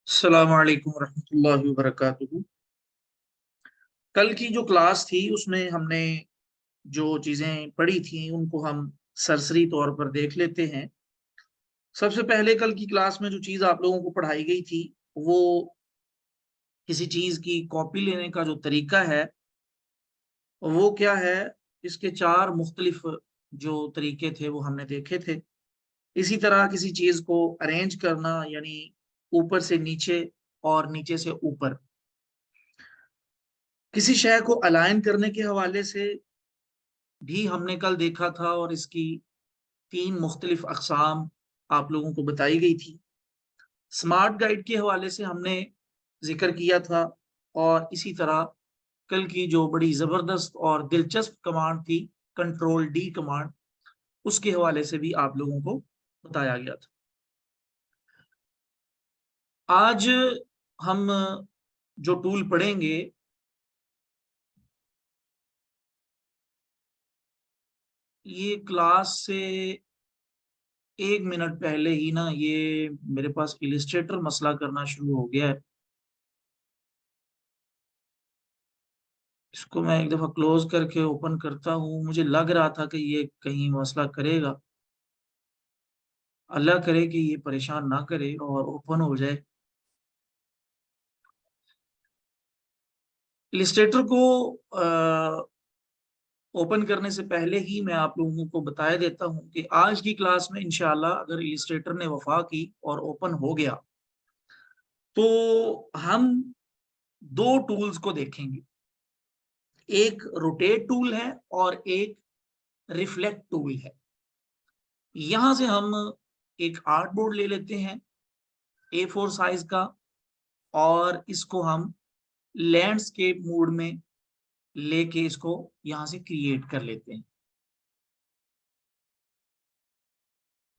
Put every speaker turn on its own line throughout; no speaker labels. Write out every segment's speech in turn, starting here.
अस्सलामु अलैकुम रहमतुल्लाहि व बरकातुहू। कल की जो क्लास थी उसमें हमने जो चीजें पढ़ी थी उनको हम सरसरी तौर पर देख लेते हैं। सबसे पहले कल की क्लास में जो चीज आप लोगों को पढ़ाई गई थी वो किसी चीज की कॉपी लेने का जो तरीका है वो क्या है। इसके चार मुख्तलिफ जो तरीके थे वो हमने देखे थे। इसी तरह किसी चीज को अरेंज करना यानी ऊपर से नीचे और नीचे से ऊपर, किसी शय को अलाइन करने के हवाले से भी हमने कल देखा था और इसकी तीन मुख्तलिफ अकसाम आप लोगों को बताई गई थी। स्मार्ट गाइड के हवाले से हमने जिक्र किया था और इसी तरह कल की जो बड़ी जबरदस्त और दिलचस्प कमांड थी कंट्रोल डी कमांड, उसके हवाले से भी आप लोगों को बताया गया था। आज हम जो टूल पढ़ेंगे ये क्लास से 1 मिनट पहले ही ना ये मेरे पास इलिस्ट्रेटर मसला करना शुरू हो गया है। इसको मैं एक दफा क्लोज करके ओपन करता हूँ। मुझे लग रहा था कि ये कहीं मसला करेगा। अल्लाह करे कि ये परेशान ना करे और ओपन हो जाए। इलिस्ट्रेटर को ओपन करने से पहले ही मैं आप लोगों को बताया देता हूँ कि आज की क्लास में इंशाल्लाह अगर इलिस्ट्रेटर ने वफा की और ओपन हो गया तो हम दो टूल्स को देखेंगे। एक रोटेट टूल है और एक रिफ्लेक्ट टूल है। यहां से हम एक आर्ट बोर्ड ले लेते हैं A4 साइज का और इसको हम लैंडस्केप मोड में लेके इसको यहां से क्रिएट कर लेते हैं।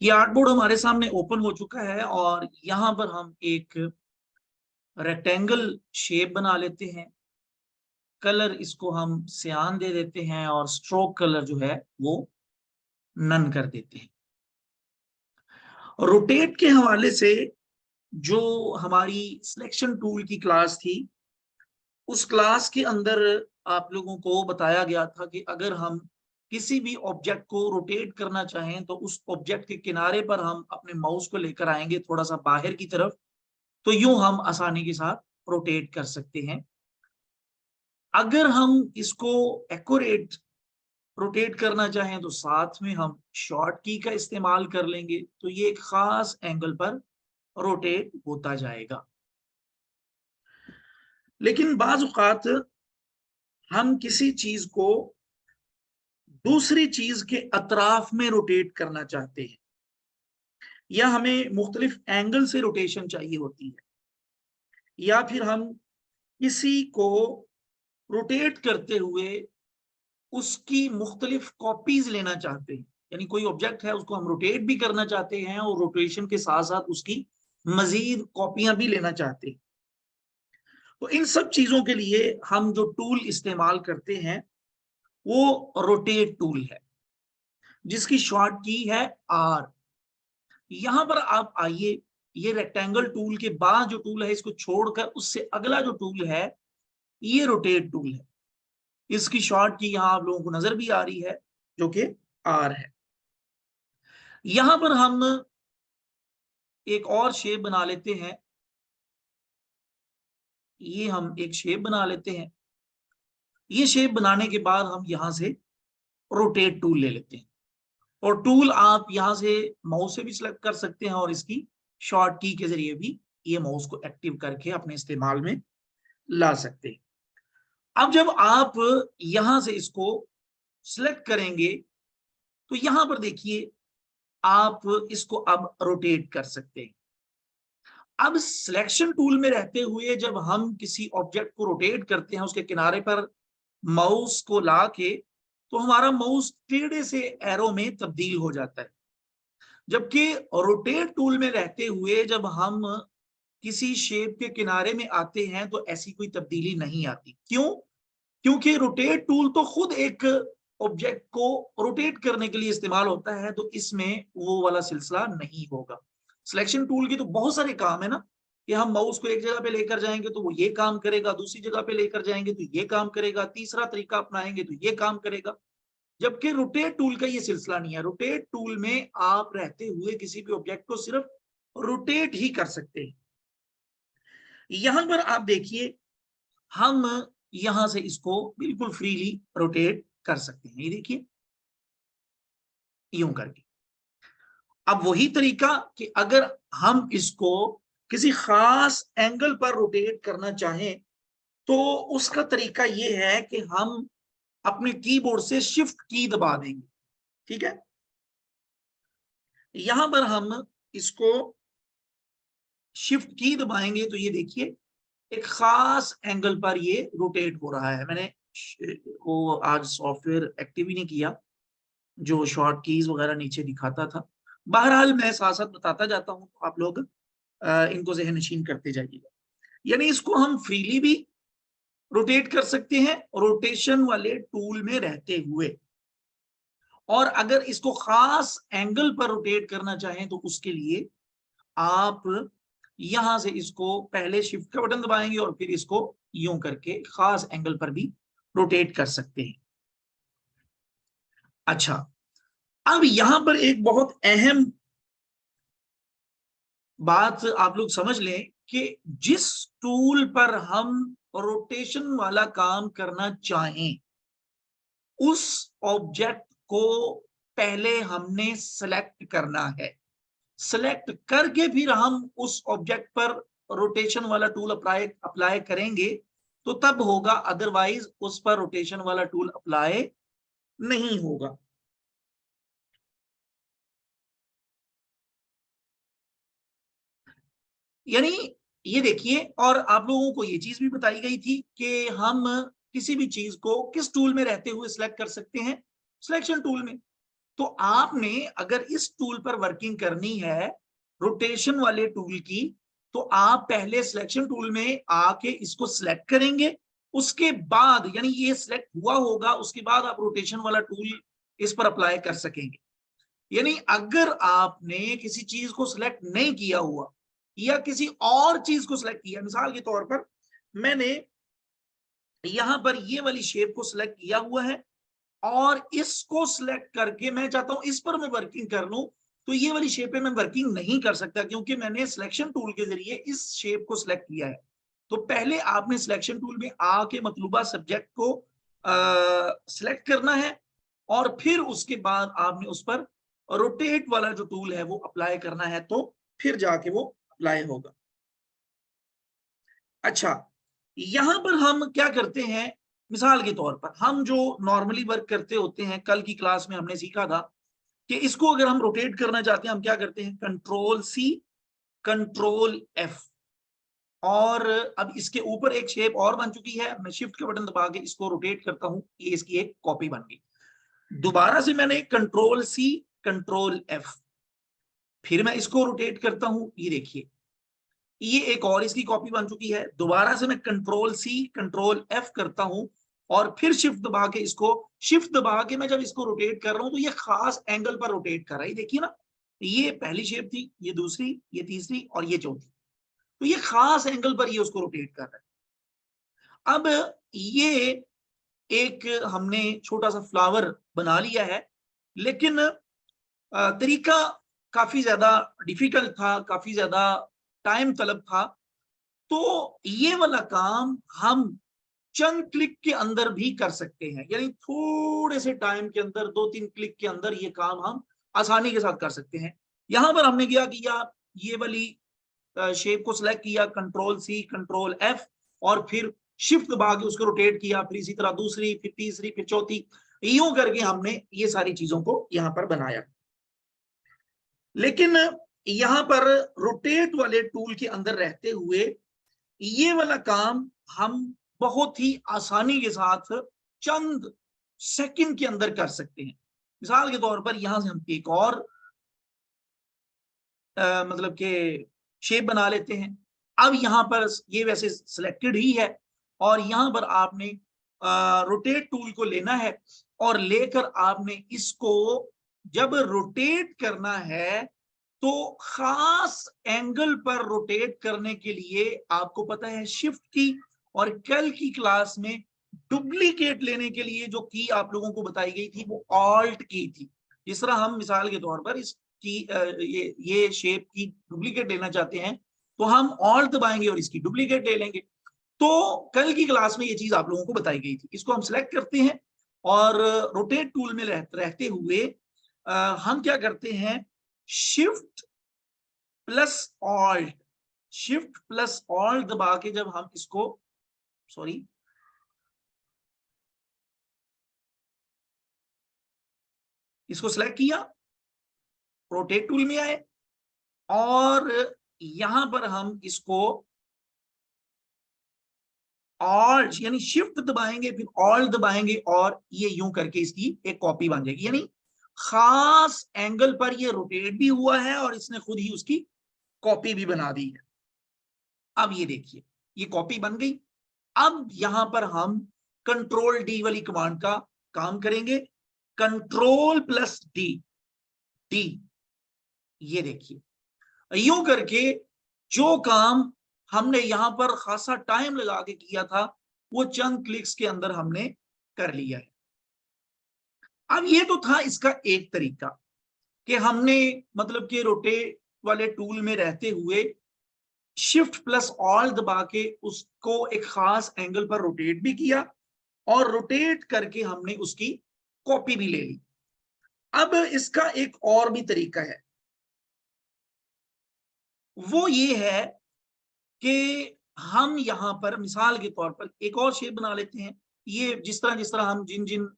ये आर्ट बोर्ड हमारे सामने ओपन हो चुका है और यहां पर हम एक रेक्टेंगल शेप बना लेते हैं। कलर इसको हम सियान दे देते हैं और स्ट्रोक कलर जो है वो नन कर देते हैं। रोटेट के हवाले से जो हमारी सिलेक्शन टूल की क्लास थी उस क्लास के अंदर आप लोगों को बताया गया था कि अगर हम किसी भी ऑब्जेक्ट को रोटेट करना चाहें तो उस ऑब्जेक्ट के किनारे पर हम अपने माउस को लेकर आएंगे थोड़ा सा बाहर की तरफ, तो यूं हम आसानी के साथ रोटेट कर सकते हैं। अगर हम इसको एक्यूरेट रोटेट करना चाहें तो साथ में हम शॉर्ट की का इस्तेमाल कर लेंगे, तो ये एक खास एंगल पर रोटेट होता जाएगा। लेकिन बाज औक़ात हम किसी चीज को दूसरी चीज के अतराफ में रोटेट करना चाहते हैं या हमें मुख्तलिफ एंगल से रोटेशन चाहिए होती है, या फिर हम किसी को रोटेट करते हुए उसकी मुख्तलिफ कॉपीज लेना चाहते हैं। यानी कोई ऑब्जेक्ट है उसको हम रोटेट भी करना चाहते हैं और रोटेशन के साथ साथ उसकी मजीद कॉपियां भी लेना चाहते हैं। तो इन सब चीजों के लिए हम जो टूल इस्तेमाल करते हैं वो रोटेट टूल है जिसकी शॉर्ट की है आर। यहां पर आप आइए, ये रेक्टेंगल टूल के बाद जो टूल है इसको छोड़कर उससे अगला जो टूल है ये रोटेट टूल है। इसकी शॉर्ट की यहां आप लोगों को नजर भी आ रही है जो कि आर है। यहां पर हम एक और शेप बना लेते हैं। ये हम एक शेप बना लेते हैं। ये शेप बनाने के बाद हम यहां से रोटेट टूल ले लेते हैं और टूल आप यहां से माउस से भी सिलेक्ट कर सकते हैं और इसकी शॉर्ट की के जरिए भी ये माउस को एक्टिव करके अपने इस्तेमाल में ला सकते हैं। अब जब आप यहां से इसको सिलेक्ट करेंगे तो यहां पर देखिए आप इसको अब रोटेट कर सकते हैं। अब सिलेक्शन टूल में रहते हुए जब हम किसी ऑब्जेक्ट को रोटेट करते हैं उसके किनारे पर माउस को ला के, तो हमारा माउस टेढ़े से एरो में तब्दील हो जाता है। जबकि रोटेट टूल में रहते हुए जब हम किसी शेप के किनारे में आते हैं तो ऐसी कोई तब्दीली नहीं आती। क्यों? क्योंकि रोटेट टूल तो खुद एक ऑब्जेक्ट को रोटेट करने के लिए इस्तेमाल होता है, तो इसमें वो वाला सिलसिला नहीं होगा। सिलेक्शन टूल के तो बहुत सारे काम है ना, कि हम माउस को एक जगह पे लेकर जाएंगे तो वो ये काम करेगा, दूसरी जगह पे लेकर जाएंगे तो ये काम करेगा, तीसरा तरीका अपनाएंगे तो ये काम करेगा। जबकि रोटेट टूल का ये सिलसिला नहीं है। रोटेट टूल में आप रहते हुए किसी भी ऑब्जेक्ट को सिर्फ रोटेट ही कर सकते हैं। यहां पर आप देखिए, हम यहां से इसको बिल्कुल फ्रीली रोटेट कर सकते हैं। ये देखिए, यूं करके। अब वही तरीका कि अगर हम इसको किसी खास एंगल पर रोटेट करना चाहें तो उसका तरीका ये है कि हम अपने कीबोर्ड से शिफ्ट की दबा देंगे। ठीक है, यहां पर हम इसको शिफ्ट की दबाएंगे तो ये देखिए एक खास एंगल पर ये रोटेट हो रहा है। मैंने वो आज सॉफ्टवेयर एक्टिव ही नहीं किया जो शॉर्ट कीज वगैरह नीचे दिखाता था। बहरहाल मैं साथ साथ बताता जाता हूं, आप लोग इनको ज़हन नशीन करते जाइएगा। यानी इसको हम फ्रीली भी रोटेट कर सकते हैं रोटेशन वाले टूल में रहते हुए, और अगर इसको खास एंगल पर रोटेट करना चाहें तो उसके लिए आप यहां से इसको पहले शिफ्ट का बटन दबाएंगे और फिर इसको यूं करके खास एंगल पर भी रोटेट कर सकते हैं। अच्छा, अब यहां पर एक बहुत अहम बात आप लोग समझ लें कि जिस टूल पर हम रोटेशन वाला काम करना चाहें उस ऑब्जेक्ट को पहले हमने सेलेक्ट करना है। सेलेक्ट करके फिर हम उस ऑब्जेक्ट पर रोटेशन वाला टूल अप्लाई करेंगे तो तब होगा, अदरवाइज उस पर रोटेशन वाला टूल अप्लाई नहीं होगा। यानी ये देखिए, और आप लोगों को ये चीज भी बताई गई थी कि हम किसी भी चीज को किस टूल में रहते हुए सिलेक्ट कर सकते हैं, सिलेक्शन टूल में। तो आपने अगर इस टूल पर वर्किंग करनी है रोटेशन वाले टूल की, तो आप पहले सिलेक्शन टूल में आके इसको सिलेक्ट करेंगे। उसके बाद यानी ये सिलेक्ट हुआ होगा, उसके बाद आप रोटेशन वाला टूल इस पर अप्लाई कर सकेंगे। यानी अगर आपने किसी चीज को सिलेक्ट नहीं किया हुआ या किसी और चीज को सिलेक्ट किया, मिसाल के तौर पर मैंने यहां पर ये वाली शेप को सिलेक्ट किया हुआ है और इसको सिलेक्ट करके मैं चाहता हूं इस पर मैं वर्किंग कर लूं, तो ये वाली शेप पे मैं वर्किंग नहीं कर सकता क्योंकि मैंने सिलेक्शन टूल के जरिए इस शेप को सिलेक्ट किया है। तो पहले आपने सिलेक्शन टूल में आके मतलूबा सब्जेक्ट को सिलेक्ट करना है और फिर उसके बाद आपने उस पर रोटेट वाला जो टूल है वो अप्लाई करना है, तो फिर जाके वो अप्लाई होगा। अच्छा, यहां पर हम क्या करते हैं, मिसाल के तौर पर हम जो नॉर्मली वर्क करते होते हैं, कल की क्लास में हमने सीखा था कि इसको अगर हम रोटेट करना चाहते हैं हम क्या करते हैं, कंट्रोल सी कंट्रोल एफ, और अब इसके ऊपर एक शेप और बन चुकी है, मैं शिफ्ट के बटन दबा के इसको रोटेट करता हूं, ये इसकी एक कॉपी बन गई। दोबारा से मैंने कंट्रोल सी कंट्रोल एफ, फिर मैं इसको रोटेट करता हूं, ये देखिए ये एक और इसकी कॉपी बन चुकी है। दोबारा से मैं कंट्रोल सी कंट्रोल एफ करता हूं और फिर शिफ्ट दबा के इसको, शिफ्ट दबा के मैं जब इसको रोटेट कर रहा हूं तो ये खास एंगल पर रोटेट कर रहा है। देखिए ना, ये पहली शेप थी, ये दूसरी, ये तीसरी और ये चौथी, तो ये खास एंगल पर ये उसको रोटेट कर रहा है। अब ये एक हमने छोटा सा फ्लावर बना लिया है, लेकिन तरीका काफी ज्यादा डिफिकल्ट था, काफी ज्यादा टाइम तलब था। तो ये वाला काम हम चंद क्लिक के अंदर भी कर सकते हैं, यानी थोड़े से टाइम के अंदर, 2-3 क्लिक के अंदर ये काम हम आसानी के साथ कर सकते हैं। यहां पर हमने क्या किया, ये वाली शेप को सिलेक्ट किया, कंट्रोल सी कंट्रोल एफ, और फिर शिफ्ट दबा के उसको रोटेट किया, फिर इसी तरह दूसरी, फिर तीसरी, फिर चौथी, यूं करके हमने ये सारी चीजों को यहां पर बनाया। लेकिन यहां पर रोटेट वाले टूल के अंदर रहते हुए ये वाला काम हम बहुत ही आसानी के साथ चंद सेकंड के अंदर कर सकते हैं। मिसाल के तौर पर यहां से हम एक और मतलब के शेप बना लेते हैं। अब यहां पर ये वैसे सिलेक्टेड ही है और यहां पर आपने रोटेट टूल को लेना है और लेकर आपने इसको जब रोटेट करना है तो खास एंगल पर रोटेट करने के लिए आपको पता है शिफ्ट की, और कल की क्लास में डुप्लीकेट लेने के लिए जो की आप लोगों को बताई गई थी वो ऑल्ट की थी। जिस तरह हम मिसाल के तौर पर इसकी ये शेप की डुप्लीकेट लेना चाहते हैं तो हम ऑल्ट दबाएंगे और इसकी डुप्लीकेट ले लेंगे। तो कल की क्लास में ये चीज आप लोगों को बताई गई थी। इसको हम सिलेक्ट करते हैं और रोटेट टूल में रहते हुए हम क्या करते हैं, shift plus alt, shift plus alt दबा के जब हम इसको, सॉरी, इसको सिलेक्ट किया, रोटेट टूल में आए और यहां पर हम इसको ऑल्ट यानी शिफ्ट दबाएंगे, फिर ऑल्ट दबाएंगे और ये यूं करके इसकी एक कॉपी बन जाएगी। यानी खास एंगल पर ये रोटेट भी हुआ है और इसने खुद ही उसकी कॉपी भी बना दी है। अब ये देखिए ये कॉपी बन गई। अब यहां पर हम कंट्रोल डी वाली कमांड का काम करेंगे, कंट्रोल प्लस डी, डी, ये देखिए यूं करके जो काम हमने यहां पर खासा टाइम लगा के किया था वो चंद क्लिक्स के अंदर हमने कर लिया है। अब ये तो था इसका एक तरीका कि हमने मतलब कि रोटेट वाले टूल में रहते हुए शिफ्ट प्लस ऑल दबा के उसको एक खास एंगल पर रोटेट भी किया और रोटेट करके हमने उसकी कॉपी भी ले ली। अब इसका एक और भी तरीका है, वो ये है कि हम यहां पर मिसाल के तौर पर एक और शेप बना लेते हैं। ये जिस तरह हम जिन जिन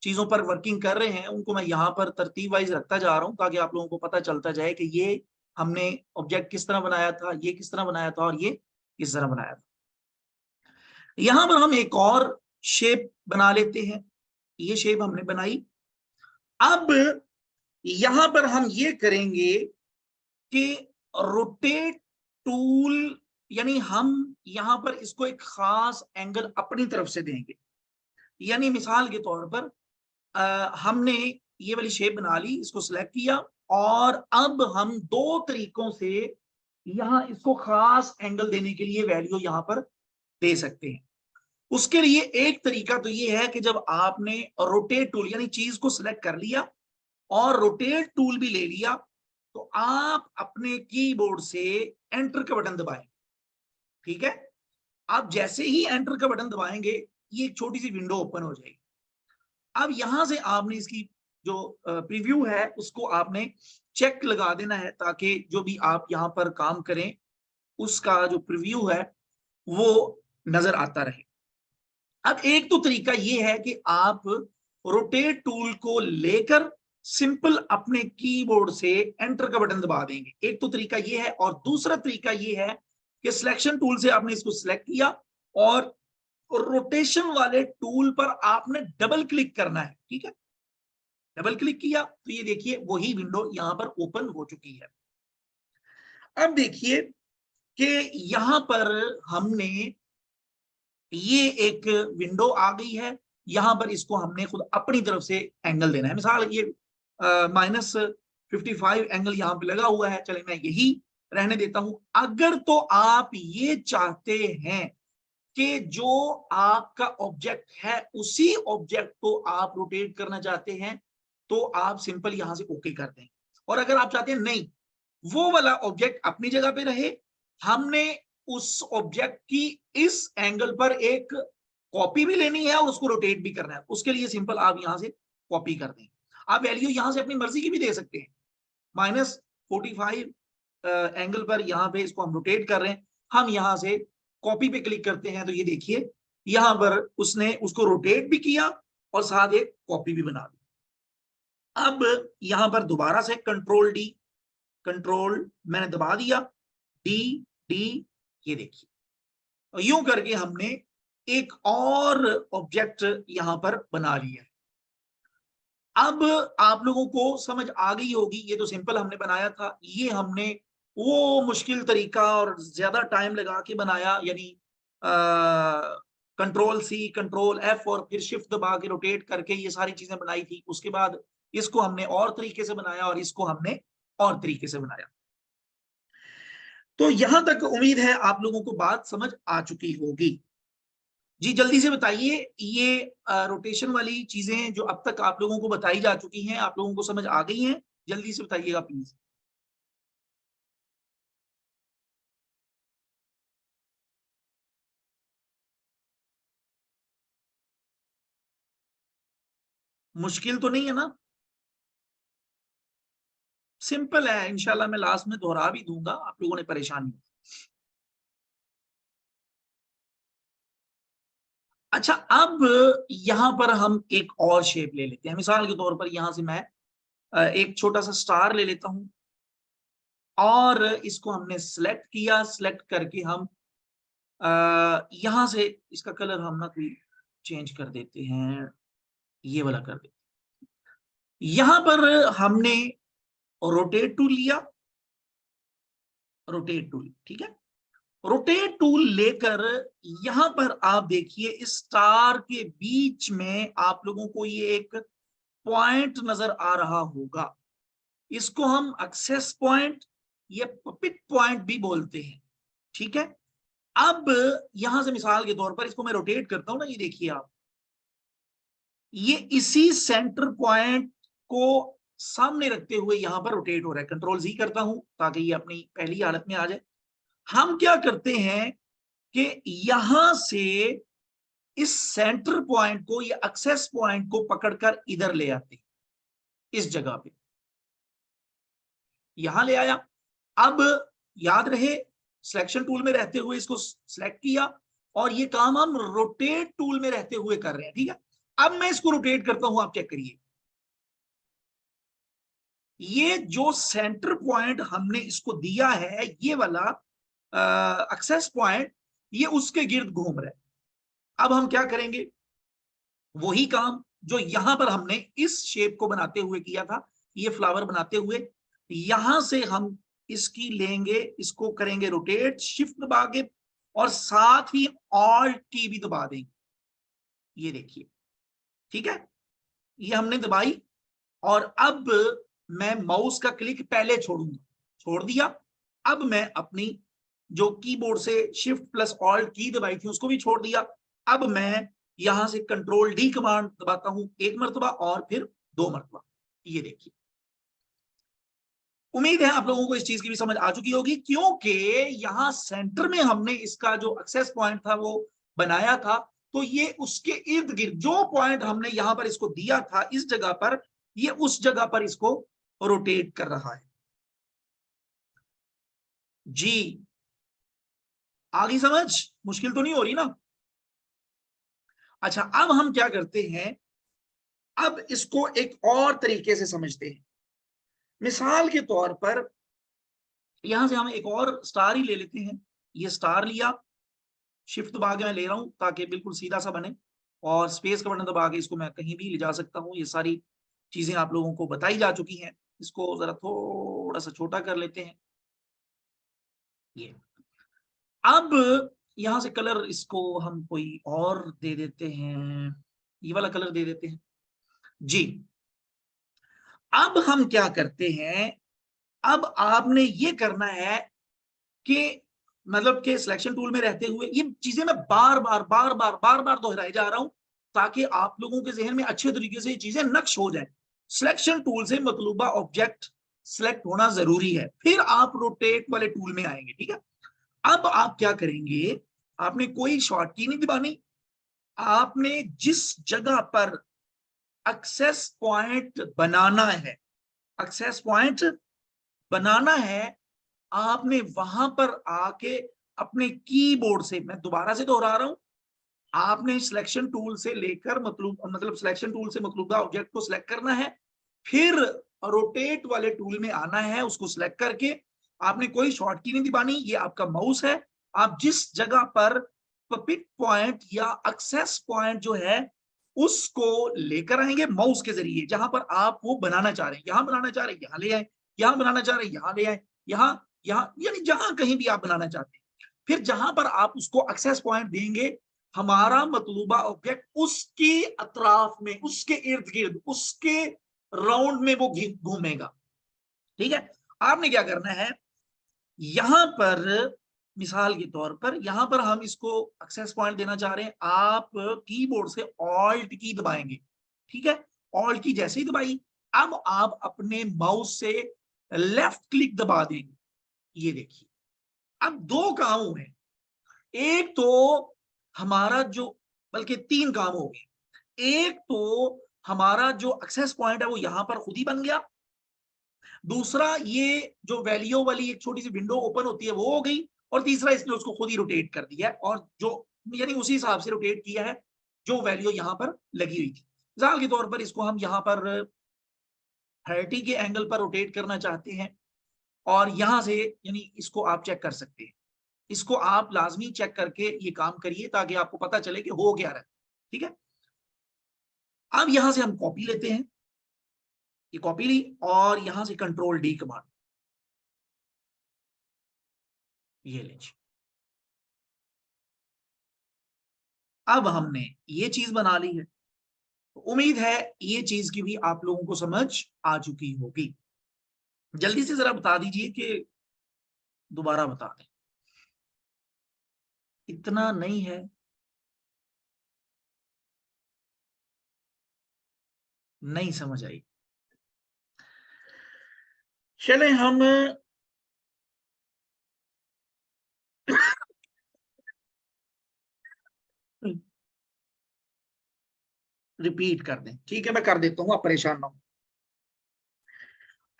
चीजों पर वर्किंग कर रहे हैं उनको मैं यहाँ पर तरतीब वाइज रखता जा रहा हूँ ताकि आप लोगों को पता चलता जाए कि ये हमने ऑब्जेक्ट किस तरह बनाया था, ये किस तरह बनाया था और ये किस तरह बनाया था। यहां पर हम एक और शेप बना लेते हैं। ये शेप हमने बनाई। अब यहां पर हम ये करेंगे कि रोटेट टूल, यानी हम यहां पर इसको एक खास एंगल अपनी तरफ से देंगे। यानी मिसाल के तौर पर हमने ये वाली शेप बना ली, इसको सिलेक्ट किया और अब हम दो तरीकों से यहां इसको खास एंगल देने के लिए वैल्यू यहां पर दे सकते हैं। उसके लिए एक तरीका तो ये है कि जब आपने रोटेट टूल यानी चीज को सिलेक्ट कर लिया और रोटेट टूल भी ले लिया तो आप अपने कीबोर्ड से एंटर का बटन दबाएं। ठीक है, आप जैसे ही एंटर का बटन दबाएंगे ये एक छोटी सी विंडो ओपन हो जाएगी। अब यहां से आपने इसकी जो प्रीव्यू है उसको आपने चेक लगा देना है ताकि जो भी आप यहां पर काम करें उसका जो प्रीव्यू है वो नजर आता रहे। अब एक तो तरीका ये है कि आप रोटेट टूल को लेकर सिंपल अपने कीबोर्ड से एंटर का बटन दबा देंगे, एक तो तरीका ये है। और दूसरा तरीका ये है कि सिलेक्शन टूल से आपने इसको सिलेक्ट किया और रोटेशन वाले टूल पर आपने डबल क्लिक करना है। ठीक है, डबल क्लिक किया तो ये देखिए वही विंडो यहां पर ओपन हो चुकी है। अब देखिए कि यहां पर हमने ये एक विंडो आ गई है, यहां पर इसको हमने खुद अपनी तरफ से एंगल देना है। मिसाल ये -55 एंगल यहां पे लगा हुआ है, चले मैं यही रहने देता हूं। अगर तो आप ये चाहते हैं कि जो आपका ऑब्जेक्ट है उसी ऑब्जेक्ट को आप रोटेट करना चाहते हैं तो आप सिंपल यहां से ओके कर दें। और अगर आप चाहते हैं नहीं वो वाला ऑब्जेक्ट अपनी जगह पे रहे, हमने उस ऑब्जेक्ट की इस एंगल पर एक कॉपी भी लेनी है और उसको रोटेट भी करना है, उसके लिए सिंपल आप यहां से कॉपी कर दें। आप वैल्यू यहां से अपनी मर्जी की भी दे सकते हैं। -45 एंगल पर यहां पे इसको हम रोटेट कर रहे हैं, हम यहां से कॉपी पे क्लिक करते हैं तो ये देखिए यहां पर उसने उसको रोटेट भी किया और साथ एक कॉपी भी बना दी। अब यहां पर दोबारा से कंट्रोल डी, कंट्रोल मैंने दबा दिया, डी, डी, ये देखिए यूं करके हमने एक और ऑब्जेक्ट यहां पर बना लिया। अब आप लोगों को समझ आ गई होगी, ये तो सिंपल हमने बनाया था, ये हमने वो मुश्किल तरीका और ज्यादा टाइम लगा के बनाया, यानी कंट्रोल सी, कंट्रोल एफ और फिर शिफ्ट दबा के रोटेट करके ये सारी चीजें बनाई थी। उसके बाद इसको हमने और तरीके से बनाया और इसको हमने और तरीके से बनाया। तो यहां तक उम्मीद है आप लोगों को बात समझ आ चुकी होगी। जी जल्दी से बताइए, ये रोटेशन वाली चीजें जो अब तक आप लोगों को बताई जा चुकी हैं, आप लोगों को समझ आ गई हैं? जल्दी से बताइएगा प्लीज। मुश्किल तो नहीं है ना? सिंपल है, इंशाल्लाह मैं लास्ट में दोहरा भी दूंगा, आप लोगों ने परेशान नहीं। अच्छा, अब यहां पर हम एक और शेप ले लेते हैं। मिसाल के तौर पर यहां से मैं एक छोटा सा स्टार ले लेता हूं और इसको हमने सिलेक्ट किया। सिलेक्ट करके हम यहां से इसका कलर हम ना कोई चेंज कर देते हैं, ये वाला कर देते हैं। यहां पर हमने रोटेट टूल लिया, रोटेट टूल, ठीक है। रोटेट टूल लेकर यहां पर आप देखिए इस स्टार के बीच में आप लोगों को ये एक पॉइंट नजर आ रहा होगा। इसको हम एक्सेस पॉइंट या पपिट पॉइंट भी बोलते हैं, ठीक है। अब यहां से मिसाल के तौर पर इसको मैं रोटेट करता हूं ना, ये देखिए आप, ये इसी सेंटर पॉइंट को सामने रखते हुए यहां पर रोटेट हो रहा है। कंट्रोल जी करता हूं ताकि ये अपनी पहली हालत में आ जाए। हम क्या करते हैं कि यहां से इस सेंटर पॉइंट को या एक्सेस पॉइंट को पकड़कर इधर ले आते हैं, इस जगह पे यहां ले आया। अब याद रहे, सिलेक्शन टूल में रहते हुए इसको सिलेक्ट किया और ये काम हम रोटेट टूल में रहते हुए कर रहे हैं, ठीक है। अब मैं इसको रोटेट करता हूं, आप चेक करिए, ये जो सेंटर पॉइंट हमने इसको दिया है, ये वाला एक्सेस पॉइंट, ये उसके गिर्द घूम रहा है। अब हम क्या करेंगे, वही काम जो यहां पर हमने इस शेप को बनाते हुए किया था, ये फ्लावर बनाते हुए, यहां से हम इसकी लेंगे, इसको करेंगे रोटेट, शिफ्ट दबा के और साथ ही ऑल्ट की भी दबा देंगे, ये देखिए, ठीक है। ये हमने दबाई और अब मैं माउस का क्लिक पहले छोड़ूंगा, छोड़ दिया। अब मैं अपनी जो कीबोर्ड से शिफ्ट प्लस ऑल्ट की दबाई थी उसको भी छोड़ दिया। अब मैं यहां से कंट्रोल डी कमांड दबाता हूं एक मरतबा और फिर दो मरतबा, ये देखिए। उम्मीद है आप लोगों को इस चीज की भी समझ आ चुकी होगी, क्योंकि यहां सेंटर में हमने इसका जो एक्सेस पॉइंट था वो बनाया था, तो ये उसके इर्द गिर्द जो पॉइंट हमने यहां पर इसको दिया था इस जगह पर, ये उस जगह पर इसको रोटेट कर रहा है। जी आगे समझ, मुश्किल तो नहीं हो रही ना? अच्छा, अब हम क्या करते हैं, अब इसको एक और तरीके से समझते हैं। मिसाल के तौर पर यहां से हम एक और स्टार ही ले लेते हैं। ये स्टार लिया, शिफ्ट दबा के मैं ले रहा हूं ताकि बिल्कुल सीधा सा बने, और स्पेस का बटन दबा के इसको मैं कहीं भी ले जा सकता हूं। ये सारी चीजें आप लोगों को बताई जा चुकी हैं। इसको जरा थोड़ा सा छोटा कर लेते हैं, ये। अब यहां से कलर इसको हम कोई और दे देते हैं, ये वाला कलर दे देते हैं जी। अब हम क्या करते हैं, अब आपने ये करना है कि मतलब कि सिलेक्शन टूल में रहते हुए ये चीजें मैं बार बार दोहराए जा रहा हूं ताकि आप लोगों के जहन में अच्छे तरीके से ये चीजें नक्श हो जाए। सिलेक्शन टूल से मतलूबा ऑब्जेक्ट सिलेक्ट होना जरूरी है, फिर आप रोटेट वाले टूल में आएंगे, ठीक है। अब आप क्या करेंगे, आपने कोई शॉर्ट की नहीं दबानी, आपने जिस जगह पर एक्सेस पॉइंट बनाना है, एक्सेस पॉइंट बनाना है, आपने वहां पर आके अपने कीबोर्ड से, मैं दोबारा से दोहरा रहा हूं, आपने सिलेक्शन टूल से लेकर मतलब सिलेक्शन टूल से मतलूबा ऑब्जेक्ट को सिलेक्ट करना है, फिर रोटेट वाले टूल में आना है, उसको सिलेक्ट करके आपने कोई शॉर्ट की नहीं दबानी, ये आपका माउस है। आप जिस जगह पर पपिट पॉइंट या एक्सेस पॉइंट जो है उसको लेकर आएंगे माउस के जरिए, जहां पर आप वो बनाना चाह रहे हैं, यहां बनाना चाह रहे हैं यहां ले आए, यहां बनाना चाह रहे हैं यहां ले आए, यहां यहां, यानी जहां कहीं भी आप बनाना चाहते हैं। फिर जहां पर आप उसको एक्सेस पॉइंट देंगे, हमारा मतलूबा ऑब्जेक्ट उसके अतराफ में, उसके इर्द गिर्द, उसके राउंड में वो घूमेगा, ठीक है। आपने क्या करना है, यहां पर मिसाल के तौर पर यहां पर हम इसको एक्सेस पॉइंट देना चाह रहे हैं, आप कीबोर्ड से ऑल्ट की दबाएंगे, ठीक है। ऑल्ट की जैसे ही दबाई, अब आप अपने माउस से लेफ्ट क्लिक दबा देंगे। ये देखिए, अब दो काम हुए, एक तो हमारा जो, बल्कि तीन काम हो गए। एक तो हमारा जो एक्सेस पॉइंट है वो यहां पर खुद ही बन गया, दूसरा ये जो वैल्यू वाली एक छोटी सी विंडो ओपन होती है वो हो गई, और तीसरा इसने उसको खुद ही रोटेट कर दिया है, और जो यानी उसी हिसाब से रोटेट किया है जो वैल्यू यहां पर लगी हुई थी। मिसाल के तौर पर इसको हम यहां पर 30 के एंगल पर रोटेट करना चाहते हैं, और यहां से यानी इसको आप चेक कर सकते हैं, इसको आप लाजमी चेक करके ये काम करिए ताकि आपको पता चले कि हो क्या रहा है, ठीक है। अब यहां से हम कॉपी लेते हैं, ये कॉपी ली, और यहां से कंट्रोल डी कमांड, ये लीजिए। अब हमने ये चीज बना ली है, तो उम्मीद है ये चीज की भी आप लोगों को समझ आ चुकी होगी। जल्दी से जरा बता दीजिए कि दोबारा बता दें, इतना नहीं है, नहीं समझ आई। चले हम रिपीट कर दें, ठीक है, मैं कर देता हूं, आप परेशान ना हो।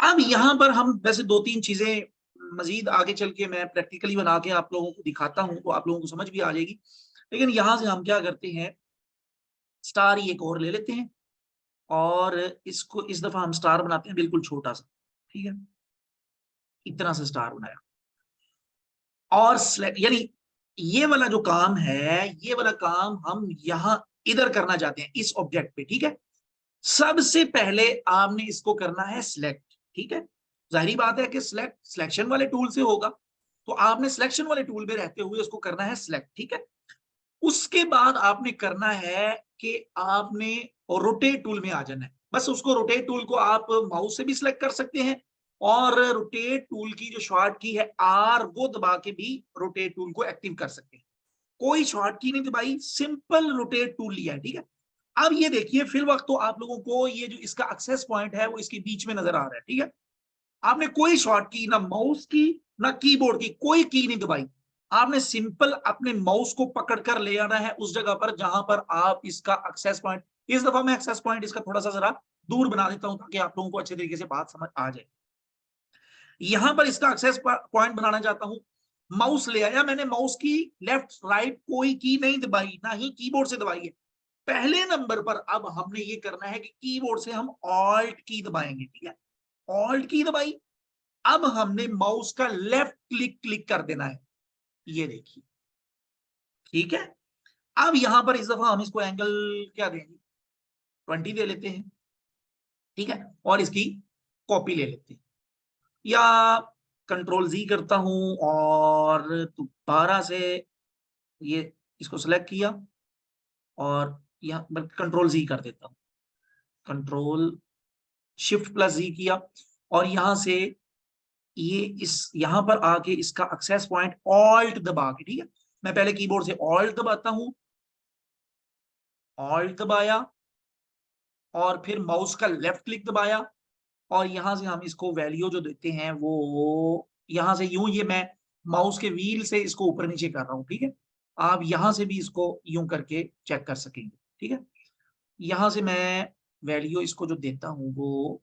अब यहां पर हम वैसे दो तीन चीजें मजीद आगे चल के मैं प्रैक्टिकली बना के आप लोगों को दिखाता हूं, तो आप लोगों को समझ भी आ जाएगी। लेकिन यहां से हम क्या करते हैं, स्टार एक और ले लेते हैं, और इसको इस दफा हम स्टार बनाते हैं बिल्कुल छोटा सा, ठीक है, इतना सा स्टार बनाया, और यानी ये वाला जो काम है, ये वाला काम हम यहां इधर करना चाहते हैं इस ऑब्जेक्ट पे, ठीक है। सबसे पहले आपने इसको करना है सिलेक्ट, ठीक है। जाहिर बात है कि सिलेक्शन वाले टूल से होगा, तो आपने सिलेक्शन वाले टूल में रहते हुए इसको करना है सिलेक्ट, ठीक है। उसके बाद आपने करना है कि आपने रोटेट टूल में आ जाना है। बस उसको रोटेट टूल को आप माउस से भी सिलेक्ट कर सकते हैं, और रोटेट टूल की जो शॉर्ट की है आर, वो दबा के भी रोटेट टूल को एक्टिव कर सकते हैं। कोई शॉर्ट की नहीं दबाई, सिंपल रोटेट टूल लिया है, ठीक है। अब ये देखिए, फिल वक्त तो आप लोगों को ये जो इसका एक्सेस पॉइंट है वो इसके बीच में नजर आ रहा है, ठीक है। आपने कोई शॉर्ट की, ना माउस की ना कीबोर्ड की कोई की नहीं दबाई, आपने सिंपल अपने माउस को पकड़कर ले आना है उस जगह पर जहां पर आप इसका एक्सेस पॉइंट, इस दफा मैं एक्सेस पॉइंट इसका थोड़ा सा जरा दूर बना देता हूं ताकि आप लोगों को अच्छे तरीके से बात समझ आ जाए। यहां पर इसका एक्सेस पॉइंट बनाना चाहता हूं, माउस ले आया मैंने, माउस की लेफ्ट राइट कोई की नहीं दबाई, ना ही कीबोर्ड से दबाई है। पहले नंबर पर अब हमने ये करना है कि कीबोर्ड से हम ऑल्ट की दबाएंगे, ठीक है। ऑल्ट की दबाई, अब हमने माउस का लेफ्ट क्लिक क्लिक कर देना है, ये देखिए, ठीक है। अब यहां पर इस दफा हम इसको एंगल क्या देंगे, 20 दे लेते हैं, ठीक है, और इसकी कॉपी ले लेते हैं, या कंट्रोल जी करता हूं और दोबारा से ये इसको सेलेक्ट किया, और यहाँ कंट्रोल जी कर देता हूं, कंट्रोल शिफ्ट प्लस जी किया, और यहां से ये इस यहां पर आके इसका एक्सेस पॉइंट ऑल्ट दबा के, ठीक है, मैं पहले कीबोर्ड से ऑल्ट दबाता हूं, ऑल्ट दबाया, और फिर माउस का लेफ्ट क्लिक दबाया, और यहां से हम इसको वैल्यू जो देते हैं वो यहां से यूं, ये मैं माउस के व्हील से इसको ऊपर नीचे कर रहा हूं, ठीक है। आप यहां से भी इसको यूं करके चेक कर सकेंगे, ठीक है। यहां से मैं वैल्यू इसको जो देता हूं वो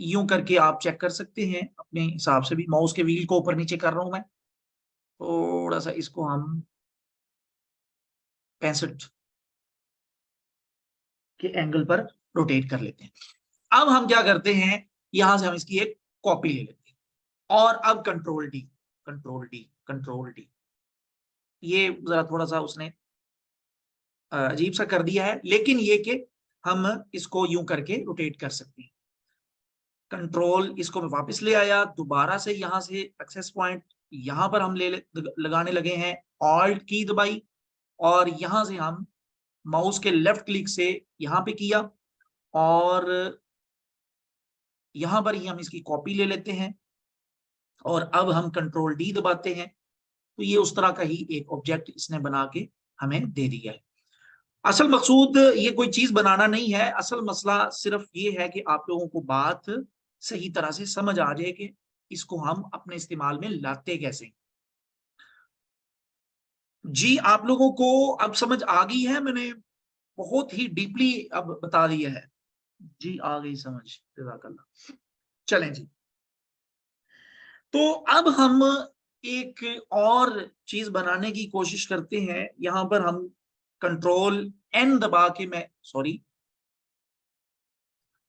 यूं करके आप चेक कर सकते हैं अपने हिसाब से भी, माउस के व्हील को ऊपर नीचे कर रहा हूं मैं, थोड़ा सा इसको हम 65 के एंगल पर रोटेट कर लेते हैं। अब हम क्या करते हैं, यहां से हम इसकी एक कॉपी ले लेते हैं, और अब control D, control D, control D, ये जरा थोड़ा सा उसने अजीब सा कर दिया है, लेकिन ये कि हम इसको यूं करके रोटेट कर सकते हैं। कंट्रोल, इसको मैं वापस ले आया, दोबारा से यहां से एक्सेस पॉइंट यहां पर हम लगाने लगे हैं, ऑल्ट की दबाई, और यहां से हम माउस के लेफ्ट क्लिक से यहां पे किया, और यहां पर ही हम इसकी कॉपी ले लेते हैं और अब हम कंट्रोल डी दबाते हैं, तो ये उस तरह का ही एक ऑब्जेक्ट इसने बना के हमें दे दिया है। असल मकसूद ये कोई चीज बनाना नहीं है, असल मसला सिर्फ ये है कि आप लोगों को बात सही तरह से समझ आ जाए कि इसको हम अपने इस्तेमाल में लाते कैसे। जी आप लोगों को अब समझ आ गई है, मैंने बहुत ही डीपली अब बता दिया है। जी आ गई समझ, जज़ाकल्लाह। चलें जी, तो अब हम एक और चीज बनाने की कोशिश करते हैं। यहां पर हम कंट्रोल एन दबा के, मैं सॉरी,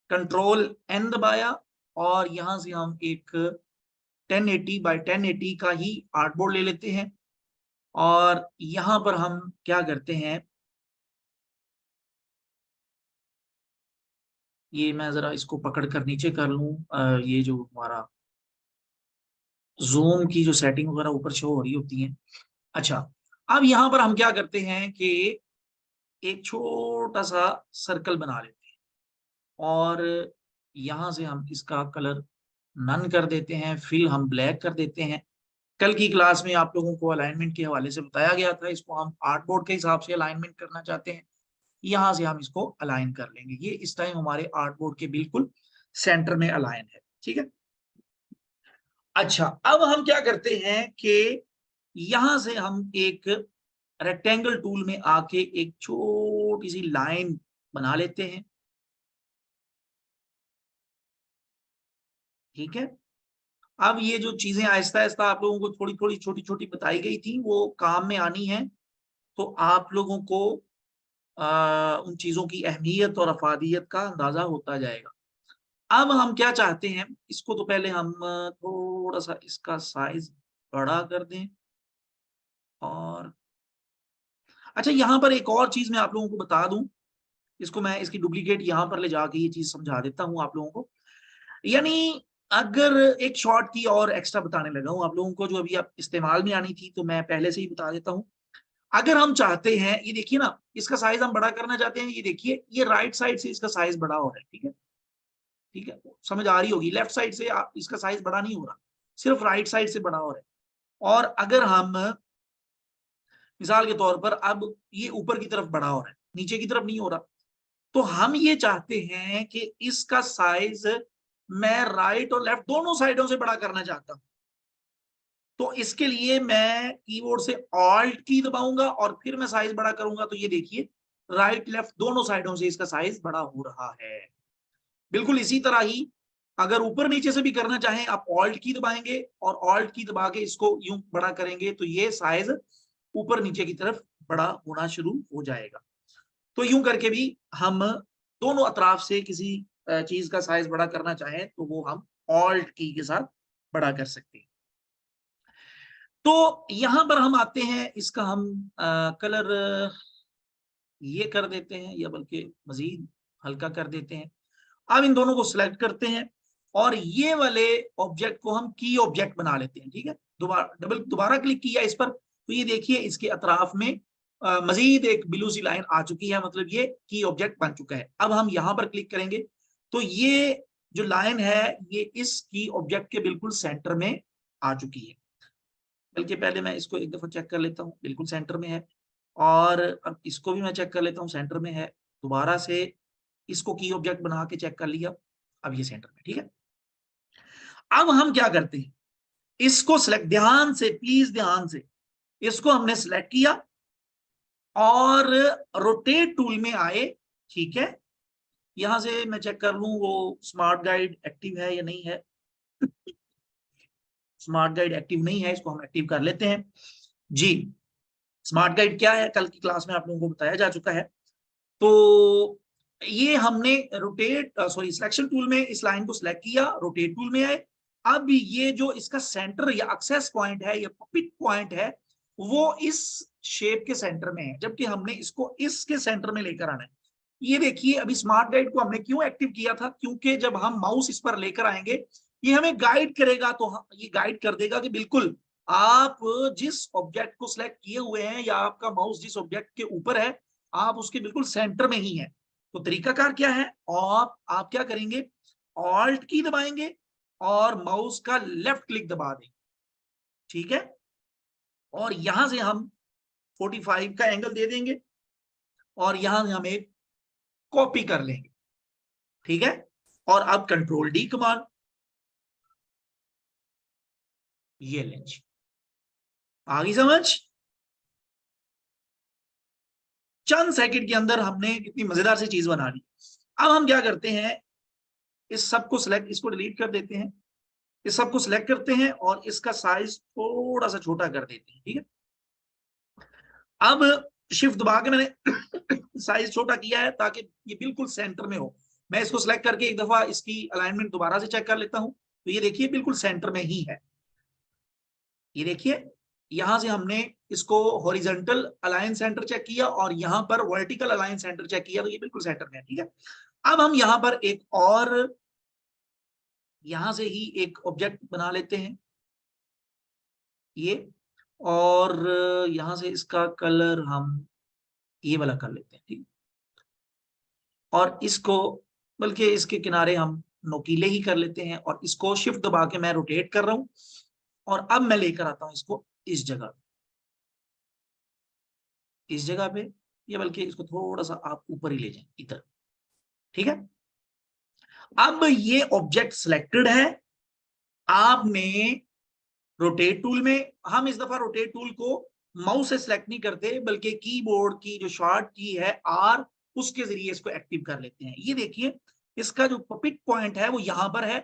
कंट्रोल एन दबाया और यहां से हम एक 1080 बाय 1080 का ही आर्टबोर्ड ले लेते हैं और यहां पर हम क्या करते हैं, ये मैं जरा इसको पकड़ कर नीचे कर लूं, ये जो हमारा जूम की जो सेटिंग वगैरह ऊपर शो हो रही होती है। अच्छा, अब यहां पर हम क्या करते हैं कि एक छोटा सा सर्कल बना लेते हैं और यहां से हम इसका कलर नन कर देते हैं, फिल हम ब्लैक कर देते हैं। कल की क्लास में आप लोगों को अलाइनमेंट के हवाले से बताया गया था, इसको हम आर्टबोर्ड के हिसाब से अलाइनमेंट करना चाहते हैं। यहां से हम इसको अलाइन कर लेंगे, ये इस टाइम हमारे आर्टबोर्ड के बिल्कुल सेंटर में अलाइन है, ठीक है। अच्छा, अब हम क्या करते हैं कि यहां से हम एक रेक्टेंगल टूल में आके एक छोटी सी लाइन बना लेते हैं, ठीक है। अब ये जो चीजें आहिस्ता आहिस्ता आप लोगों को थोड़ी थोड़ी छोटी छोटी बताई गई थी वो काम में आनी है, तो आप लोगों को उन चीजों की अहमियत और अफादियत का अंदाजा होता जाएगा। अब हम क्या चाहते हैं, इसको तो पहले हम थोड़ा सा इसका साइज बड़ा कर दें और अच्छा, यहाँ पर एक और चीज मैं आप लोगों को बता दूं, इसको मैं इसकी डुप्लीकेट यहाँ पर ले जाके ये चीज समझा देता हूँ आप लोगों को। यानी अगर एक शॉर्ट की और एक्स्ट्रा बताने लगा हूँ आप लोगों को, जो अभी आप इस्तेमाल में आनी थी, तो मैं पहले से ही बता देता हूँ। अगर हम चाहते हैं, ये देखिए ना, इसका साइज हम बड़ा करना चाहते हैं, ये देखिए ये राइट साइड से इसका साइज बड़ा हो रहा है, ठीक है, ठीक है, समझ आ रही होगी। लेफ्ट साइड से इसका साइज बड़ा नहीं हो रहा, सिर्फ राइट साइड से बड़ा हो रहा है। और अगर हम मिसाल के तौर पर, अब ये ऊपर की तरफ बड़ा हो रहा है, नीचे की तरफ नहीं हो रहा, तो हम ये चाहते हैं कि इसका साइज मैं राइट और लेफ्ट दोनों साइडों से बड़ा करना चाहता हूं। तो इसके लिए मैं कीबोर्ड से ऑल्ट की दबाऊंगा और फिर मैं साइज बड़ा करूंगा, तो ये देखिए राइट लेफ्ट दोनों साइडों से इसका साइज बड़ा हो रहा है। बिल्कुल इसी तरह ही अगर ऊपर नीचे से भी करना चाहें, आप ऑल्ट की दबाएंगे और ऑल्ट की दबा के इसको यूं बड़ा करेंगे, तो ये साइज ऊपर नीचे की तरफ बड़ा होना शुरू हो जाएगा। तो यूं करके भी हम दोनों अतराफ से किसी चीज का साइज बड़ा करना चाहें तो वो हम ऑल्ट की के साथ बड़ा कर सकते हैं। तो यहां पर हम आते हैं, इसका हम कलर ये कर देते हैं या बल्कि मजीद हल्का कर देते हैं। अब इन दोनों को सिलेक्ट करते हैं और ये वाले ऑब्जेक्ट को हम की ऑब्जेक्ट बना लेते हैं, ठीक है। दोबारा क्लिक किया इस पर, तो ये देखिए इसके अतराफ में मजीद एक ब्लू सी लाइन आ चुकी है, मतलब ये की ऑब्जेक्ट बन चुका है। अब हम यहां पर क्लिक करेंगे तो ये जो लाइन है ये इस की ऑब्जेक्ट के बिल्कुल सेंटर में आ चुकी है। बल्कि पहले मैं इसको एक दफा चेक कर लेता हूँ, बिल्कुल सेंटर में है। और अब इसको भी मैं चेक कर लेता हूँ, सेंटर में है। दोबारा से इसको की ऑब्जेक्ट बना के चेक कर लिया, अब ये सेंटर में, ठीक है। अब हम क्या करते हैं, इसको सिलेक्ट, ध्यान से प्लीज ध्यान से, इसको हमने सिलेक्ट किया और रोटेट टूल में आए, ठीक है। यहां से मैं चेक कर लूं वो स्मार्ट गाइड एक्टिव है या नहीं है। स्मार्ट गाइड एक्टिव नहीं है, इसको हम एक्टिव कर लेते हैं जी। स्मार्ट गाइड क्या है, कल की क्लास में आप लोगों को बताया जा चुका है। तो ये हमने रोटेट सॉरी सिलेक्शन टूल में इस लाइन को सिलेक्ट किया, रोटेट टूल में आए। अब ये जो इसका सेंटर या एक्सेस पॉइंट है या पिक पॉइंट है वो इस शेप के सेंटर में है, जबकि हमने इसको इसके सेंटर में लेकर आना है। ये देखिए अभी स्मार्ट गाइड को हमने क्यों एक्टिव किया था, क्योंकि जब हम माउस इस पर लेकर आएंगे ये हमें गाइड करेगा, तो ये गाइड कर देगा कि बिल्कुल आप जिस ऑब्जेक्ट को सिलेक्ट किए हुए हैं या आपका माउस जिस ऑब्जेक्ट के ऊपर है आप उसके बिल्कुल सेंटर में ही है। तो तरीकाकार क्या है, और आप क्या करेंगे, ऑल्ट की दबाएंगे और माउस का लेफ्ट क्लिक दबा देंगे, ठीक है। और यहां से हम 45 का एंगल दे देंगे और यहां से हम एक कॉपी कर लेंगे, ठीक है। और अब कंट्रोल डी कमांड, ये लेंगे, आगे समझ। चंद सेकंड के अंदर हमने कितनी मजेदार सी चीज बना ली। अब हम क्या करते हैं, इस सबको सिलेक्ट, इसको डिलीट कर देते हैं, इस सबको सिलेक्ट करते हैं और इसका साइज थोड़ा सा छोटा कर देते हैं, ठीक है। अब शिफ्ट दबा के मैंने साइज छोटा किया है ताकि ये बिल्कुल सेंटर में हो। मैं इसको सिलेक्ट करके एक दफा इसकी अलाइनमेंट दोबारा से चेक कर लेता हूं, तो ये देखिए बिल्कुल सेंटर में ही है। ये देखिए यहां से हमने इसको हॉरिजॉन्टल अलाइन सेंटर चेक किया और यहां पर वर्टिकल अलाइन सेंटर चेक किया, तो ये बिल्कुल सेंटर में है, ठीक है। अब हम यहां पर एक और यहां से ही एक ऑब्जेक्ट बना लेते हैं ये, और यहां से इसका कलर हम ये वाला कर लेते हैं, ठीक। और इसको बल्कि इसके किनारे हम नोकीले ही कर लेते हैं और इसको शिफ्ट दबा के मैं रोटेट कर रहा हूं और अब मैं लेकर आता हूं इसको इस जगह, इस जगह पे, या बल्कि इसको थोड़ा सा आप ऊपर ही ले जाएं इधर, ठीक है। अब ये ऑब्जेक्ट सिलेक्टेड है। आपने रोटेट टूल में, हम इस दफा रोटेट टूल को माउस से सिलेक्ट नहीं करते बल्कि कीबोर्ड की जो शॉर्ट की है आर, उसके जरिए इसको एक्टिव कर लेते हैं। ये देखिए इसका जो पिट पॉइंट है वो यहां पर है।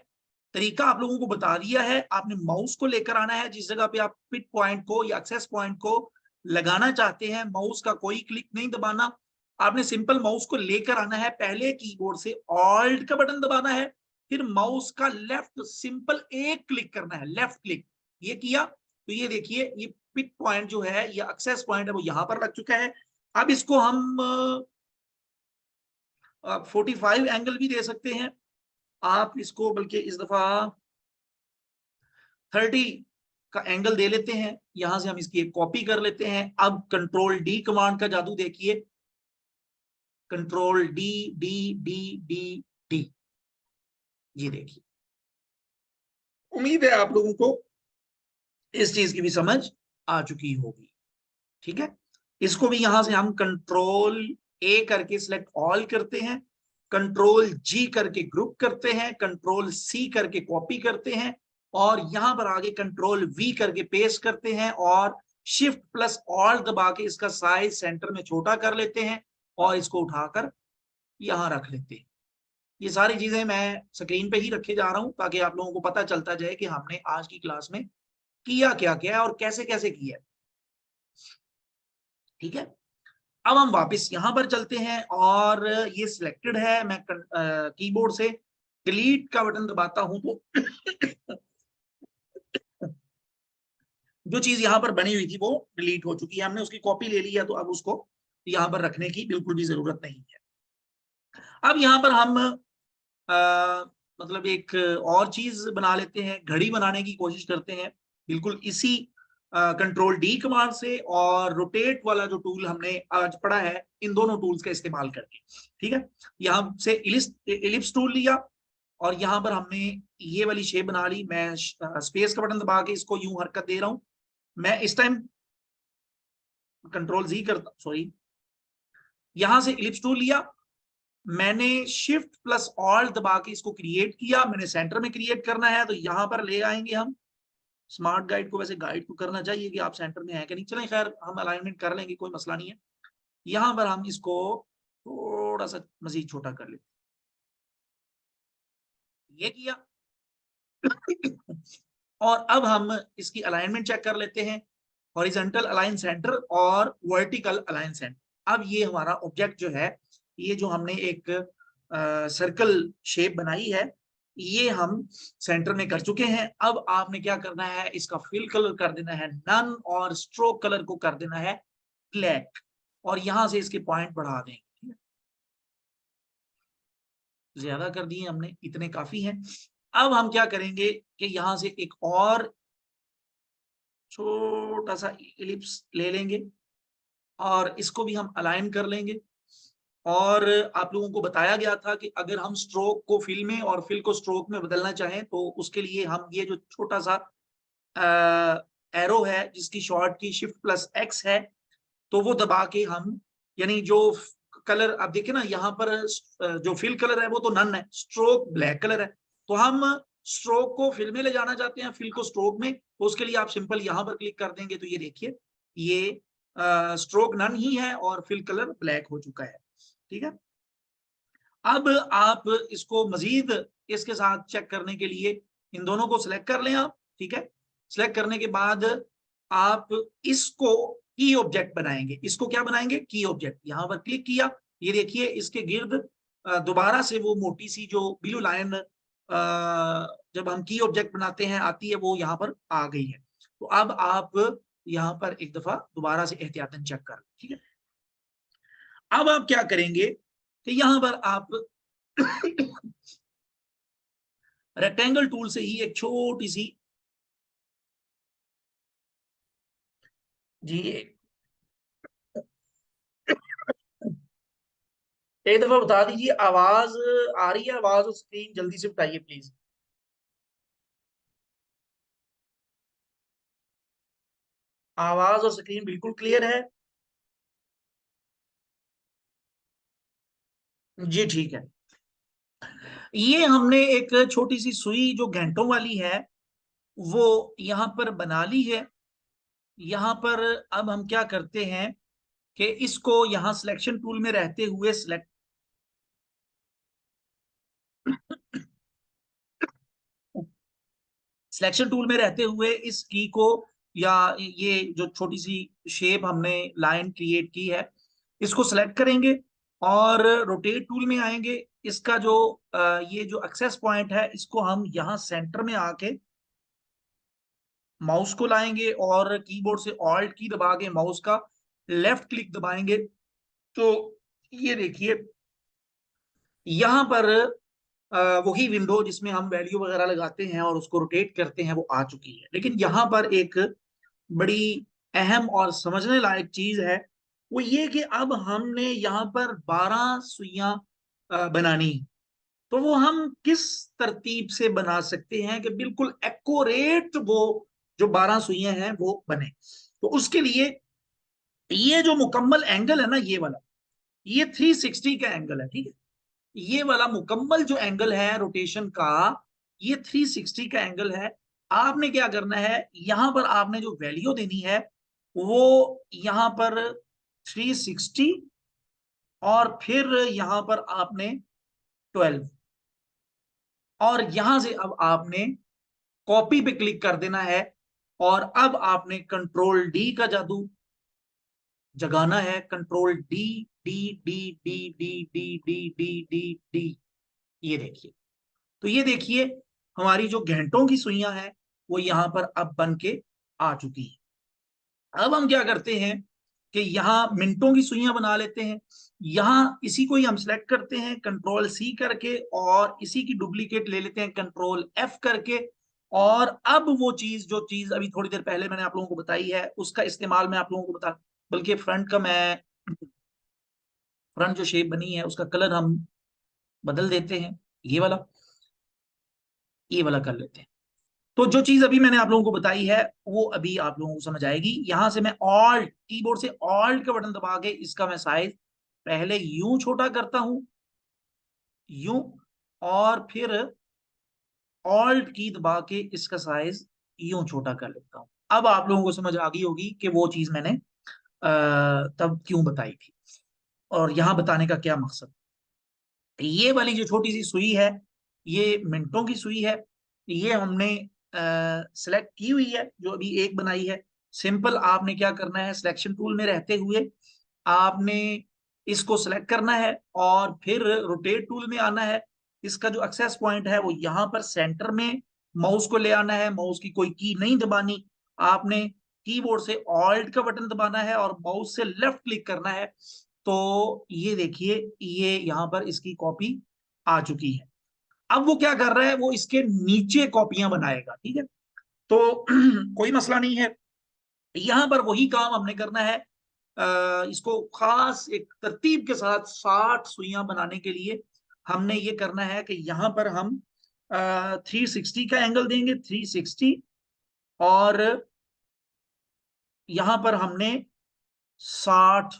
तरीका आप लोगों को बता दिया है, आपने माउस को लेकर आना है जिस जगह पे आप पिट पॉइंट को या एक्सेस पॉइंट को लगाना चाहते हैं, माउस का कोई क्लिक नहीं दबाना, आपने सिंपल माउस को लेकर आना है। पहले कीबोर्ड से ऑल्ट का बटन दबाना है, फिर माउस का लेफ्ट सिंपल एक क्लिक करना है, लेफ्ट क्लिक, ये किया तो ये देखिए ये पिक पॉइंट जो है या एक्सेस पॉइंट है वो यहां पर लग चुका है। अब इसको हम 45 एंगल भी दे सकते हैं, आप इसको बल्कि इस दफा 30 का एंगल दे लेते हैं। यहां से हम इसकी एक कॉपी कर लेते हैं। अब कंट्रोल डी कमांड का जादू देखिए, control D D D D D, ये देखिए। उम्मीद है आप लोगों को इस चीज की भी समझ आ चुकी होगी, ठीक है। इसको भी यहां से हम कंट्रोल ए करके सिलेक्ट ऑल करते हैं, कंट्रोल जी करके ग्रुप करते हैं, कंट्रोल सी करके कॉपी करते हैं और यहां पर आगे कंट्रोल वी करके पेस्ट करते हैं और शिफ्ट प्लस ऑल दबा के इसका साइज सेंटर में छोटा कर लेते हैं और इसको उठाकर यहां रख लेते हैं। ये सारी चीजें मैं स्क्रीन पे ही रखे जा रहा हूं ताकि आप लोगों को पता चलता जाए कि हमने आज की क्लास में किया क्या क्या है और कैसे कैसे किया है, ठीक है। अब हम वापस यहां पर चलते हैं और ये सिलेक्टेड है, मैं कीबोर्ड से डिलीट का बटन दबाता हूं तो जो चीज यहां पर बनी हुई थी वो डिलीट हो चुकी है, हमने उसकी कॉपी ले ली है, तो अब उसको यहां पर रखने की बिल्कुल भी जरूरत नहीं है। अब यहां पर हम मतलब एक और चीज बना लेते हैं, घड़ी बनाने की कोशिश करते हैं बिल्कुल इसी कंट्रोल डी कमांड से और रोटेट वाला जो टूल हमने आज पढ़ा है इन दोनों टूल्स का इस्तेमाल करके, ठीक है। यहां से इलिप्स टूल लिया और यहां पर हमने ये वाली शेप बना ली। मैं स्पेस का बटन दबा के इसको यूं हरकत दे रहा हूं। मैं इस टाइम कंट्रोल जी करता, सॉरी, यहां से इलिप्स टूल लिया, मैंने शिफ्ट प्लस ऑल्ट दबा के इसको क्रिएट किया, मैंने सेंटर में क्रिएट करना है तो यहां पर ले आएंगे हम स्मार्ट गाइड को। वैसे गाइड को करना चाहिए कि आप सेंटर में है कि नहीं, चलें खैर हम अलाइनमेंट कर लेंगे, कोई मसला नहीं है। यहां पर हम इसको थोड़ा सा मजीद छोटा कर लेते, ये किया और अब हम इसकी अलाइनमेंट चेक कर लेते हैं, हॉरिजॉन्टल अलाइन सेंटर और वर्टिकल अलाइन सेंटर। अब ये हमारा ऑब्जेक्ट जो है, ये जो हमने एक सर्कल शेप बनाई है, ये हम सेंटर में कर चुके हैं। अब आपने क्या करना है, इसका फिल कलर कर देना है नन और स्ट्रोक कलर को कर देना है ब्लैक और यहां से इसके पॉइंट बढ़ा देंगे, ठीक है। ज्यादा कर दिए हमने, इतने काफी हैं। अब हम क्या करेंगे कि यहां से एक और छोटा सा इलिप्स ले लेंगे और इसको भी हम अलाइन कर लेंगे और आप लोगों को बताया गया था कि अगर हम स्ट्रोक को फिल में और फिल को स्ट्रोक में बदलना चाहें तो उसके लिए हम ये जो छोटा सा एरो है जिसकी शॉर्ट की Shift+X है, तो वो दबा के हम, यानी जो कलर आप देखिए ना यहाँ पर जो फिल कलर है वो तो नन है, स्ट्रोक ब्लैक कलर है, तो हम स्ट्रोक को फिल में ले जाना चाहते हैं, फिल को स्ट्रोक में, तो उसके लिए आप सिंपल यहाँ पर क्लिक कर देंगे तो ये देखिए ये स्ट्रोक नन ही है और फिल कलर ब्लैक हो चुका है। ठीक है, अब आप इसको मजीद इसके साथ चेक करने के लिए इन दोनों को सिलेक्ट कर लें आप। ठीक है, सिलेक्ट करने के बाद आप इसको की ऑब्जेक्ट बनाएंगे। इसको क्या बनाएंगे? की ऑब्जेक्ट। यहां पर क्लिक किया, ये देखिए इसके गिर्द दोबारा से वो मोटी सी जो ब्लू लाइन जब हम की ऑब्जेक्ट बनाते हैं आती है, वो यहाँ पर आ गई है। तो अब आप यहाँ पर एक दफा दोबारा से एहतियातन चेक कर। ठीक है, अब आप क्या करेंगे कि यहां पर आप रेक्टेंगल टूल से ही एक छोटी सी जी एक दफा बता दीजिए, आवाज आ रही है? आवाज और स्क्रीन जल्दी से बताइए प्लीज। आवाज और स्क्रीन बिल्कुल क्लियर है? जी ठीक है। ये हमने एक छोटी सी सुई जो घंटों वाली है वो यहां पर बना ली है। यहां पर अब हम क्या करते हैं कि इसको यहां सिलेक्शन टूल में रहते हुए सिलेक्शन टूल में रहते हुए इस की को, या ये जो छोटी सी शेप हमने लाइन क्रिएट की है, इसको सेलेक्ट करेंगे और रोटेट टूल में आएंगे। इसका जो ये जो एक्सेस पॉइंट है इसको हम यहाँ सेंटर में आके माउस को लाएंगे और कीबोर्ड से ऑल्ट की दबा के माउस का लेफ्ट क्लिक दबाएंगे, तो ये देखिए यहाँ पर वही विंडो जिसमें हम वैल्यू वगैरह लगाते हैं और उसको रोटेट करते हैं वो आ चुकी है। लेकिन यहाँ पर एक बड़ी अहम और समझने लायक चीज है, वो ये कि अब हमने यहाँ पर 12 सुइयां बनानी है। तो वो हम किस तरतीब से बना सकते हैं कि बिल्कुल एक्यूरेट वो जो 12 सुइयां हैं वो बने? तो उसके लिए ये जो मुकम्मल एंगल है ना, ये वाला, ये 360 का एंगल है। ठीक है, ये वाला मुकम्मल जो एंगल है रोटेशन का, ये 360 का एंगल है। आपने क्या करना है, यहां पर आपने जो वैल्यू देनी है वो यहां पर 360 और फिर यहां पर आपने 12, और यहां से अब आपने कॉपी पे क्लिक कर देना है और अब आपने कंट्रोल डी का जादू जगाना है। Control D, D D D D D D D D D, ये देखिए। तो ये देखिए हमारी जो घंटों की सुइयां हैं वो यहां पर अब बन के आ चुकी है। अब हम क्या करते हैं कि यहाँ मिनटों की सुइयां बना लेते हैं। यहाँ इसी को ही हम सिलेक्ट करते हैं कंट्रोल सी करके और इसी की डुप्लीकेट ले लेते हैं कंट्रोल एफ करके। और अब वो चीज जो चीज अभी थोड़ी देर पहले मैंने आप लोगों को बताई है उसका इस्तेमाल मैं आप लोगों को बता, बल्कि फ्रंट का मैं, फ्रंट जो शेप बनी है उसका कलर हम बदल देते हैं, ये वाला, ये वाला कर लेते हैं। तो जो चीज अभी मैंने आप लोगों को बताई है वो अभी आप लोगों को समझ आएगी। यहां से मैं ऑल्ट, कीबोर्ड से ऑल्ट का बटन दबा के इसका मैं साइज पहले यूं छोटा करता हूं, यूं, और फिर ऑल्ट की दबा के इसका साइज यूं छोटा कर लेता हूं। अब आप लोगों को समझ आ गई होगी कि वो चीज मैंने तब क्यों बताई थी और यहां बताने का क्या मकसद। ये वाली जो छोटी सी सुई है ये मिनटों की सुई है। ये हमने सेलेक्ट की हुई है, जो अभी एक बनाई है। सिंपल आपने क्या करना है, सिलेक्शन टूल में रहते हुए आपने इसको सेलेक्ट करना है और फिर रोटेट टूल में आना है। इसका जो एक्सेस पॉइंट है वो यहाँ पर सेंटर में माउस को ले आना है। माउस की कोई की नहीं दबानी, आपने कीबोर्ड से ऑल्ट का बटन दबाना है और माउस से लेफ्ट क्लिक करना है। तो ये देखिए ये यहाँ पर इसकी कॉपी आ चुकी है। अब वो क्या कर रहा है, वो इसके नीचे कॉपियां बनाएगा। ठीक है, तो कोई मसला नहीं है। यहां पर वही काम हमने करना है। इसको खास एक तरतीब के साथ 60 सुइयां बनाने के लिए हमने ये करना है कि यहाँ पर हम 360 का एंगल देंगे, 360, और यहां पर हमने 60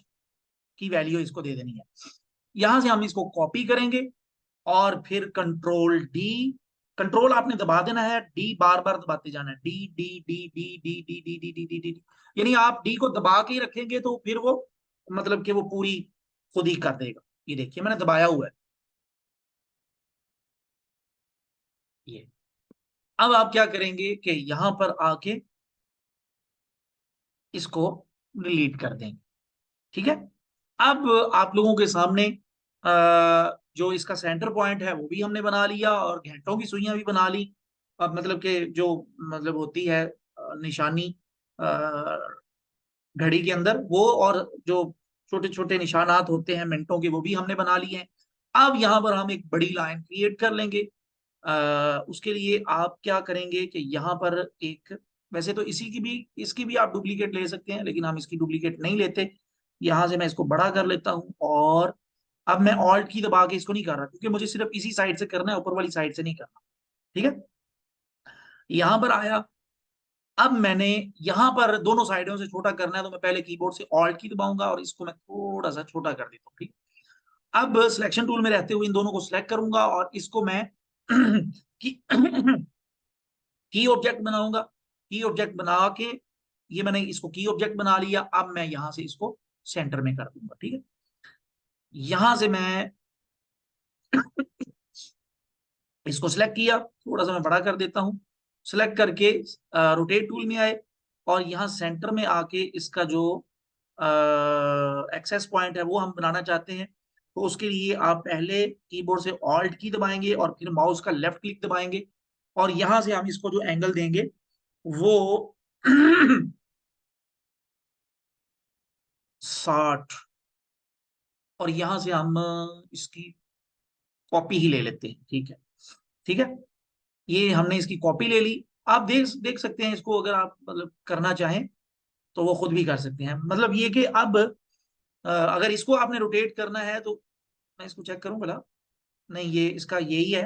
की वैल्यू इसको दे देनी है। यहां से हम इसको कॉपी करेंगे और फिर कंट्रोल डी, कंट्रोल आपने दबा देना है, डी बार बार दबाते जाना है, D D D D D D D D D D D, यानी आप डी को दबा के ही रखेंगे तो फिर वो मतलब कि वो पूरी खुद ही कर देगा। ये देखिए मैंने दबाया हुआ है ये। अब आप क्या करेंगे कि यहां पर आके इसको डिलीट कर देंगे, ठीक है। अब आप लोगों के सामने जो इसका सेंटर पॉइंट है वो भी हमने बना लिया और घंटों की सुइयां भी बना ली। अब मतलब कि जो मतलब होती है निशानी घड़ी के अंदर वो, और जो छोटे छोटे निशानात होते हैं मिनटों के, वो भी हमने बना लिए हैं। अब यहाँ पर हम एक बड़ी लाइन क्रिएट कर लेंगे। उसके लिए आप क्या करेंगे कि यहाँ पर एक, वैसे तो इसी की भी, इसकी भी आप डुप्लीकेट ले सकते हैं, लेकिन हम इसकी डुप्लीकेट नहीं लेते। यहां से मैं इसको बड़ा कर लेता हूं, और अब मैं ऑल्ट की दबा के इसको नहीं कर रहा क्योंकि मुझे सिर्फ इसी साइड से करना है, ऊपर वाली साइड से नहीं करना, ठीक है। यहां पर आया, अब मैंने यहां पर दोनों साइडों से छोटा करना है तो मैं पहले कीबोर्ड से ऑल्ट की दबाऊंगा और इसको मैं थोड़ा सा छोटा कर देता हूँ, ठीक। अब सिलेक्शन टूल में रहते हुए इन दोनों को सिलेक्ट करूंगा और इसको मैं की की ऑब्जेक्ट बनाऊंगा। की ऑब्जेक्ट बना के ये मैंने इसको की ऑब्जेक्ट बना लिया। अब मैं यहां से इसको सेंटर में कर दूंगा, ठीक है। यहां से मैं इसको सिलेक्ट किया, थोड़ा सा मैं बड़ा कर देता हूं, सिलेक्ट करके रोटेट टूल में आए और यहाँ सेंटर में आके इसका जो एक्सेस पॉइंट है वो हम बनाना चाहते हैं। तो उसके लिए आप पहले कीबोर्ड से ऑल्ट की दबाएंगे और फिर माउस का लेफ्ट क्लिक दबाएंगे और यहां से हम इसको जो एंगल देंगे वो 60, और यहां से हम इसकी कॉपी ही ले लेते हैं, ठीक है। ठीक है, ये हमने इसकी कॉपी ले ली। आप देख देख सकते हैं इसको, अगर आप मतलब करना चाहें तो वो खुद भी कर सकते हैं। मतलब ये कि अब अगर इसको आपने रोटेट करना है तो मैं इसको चेक करूं भला, नहीं ये इसका यही है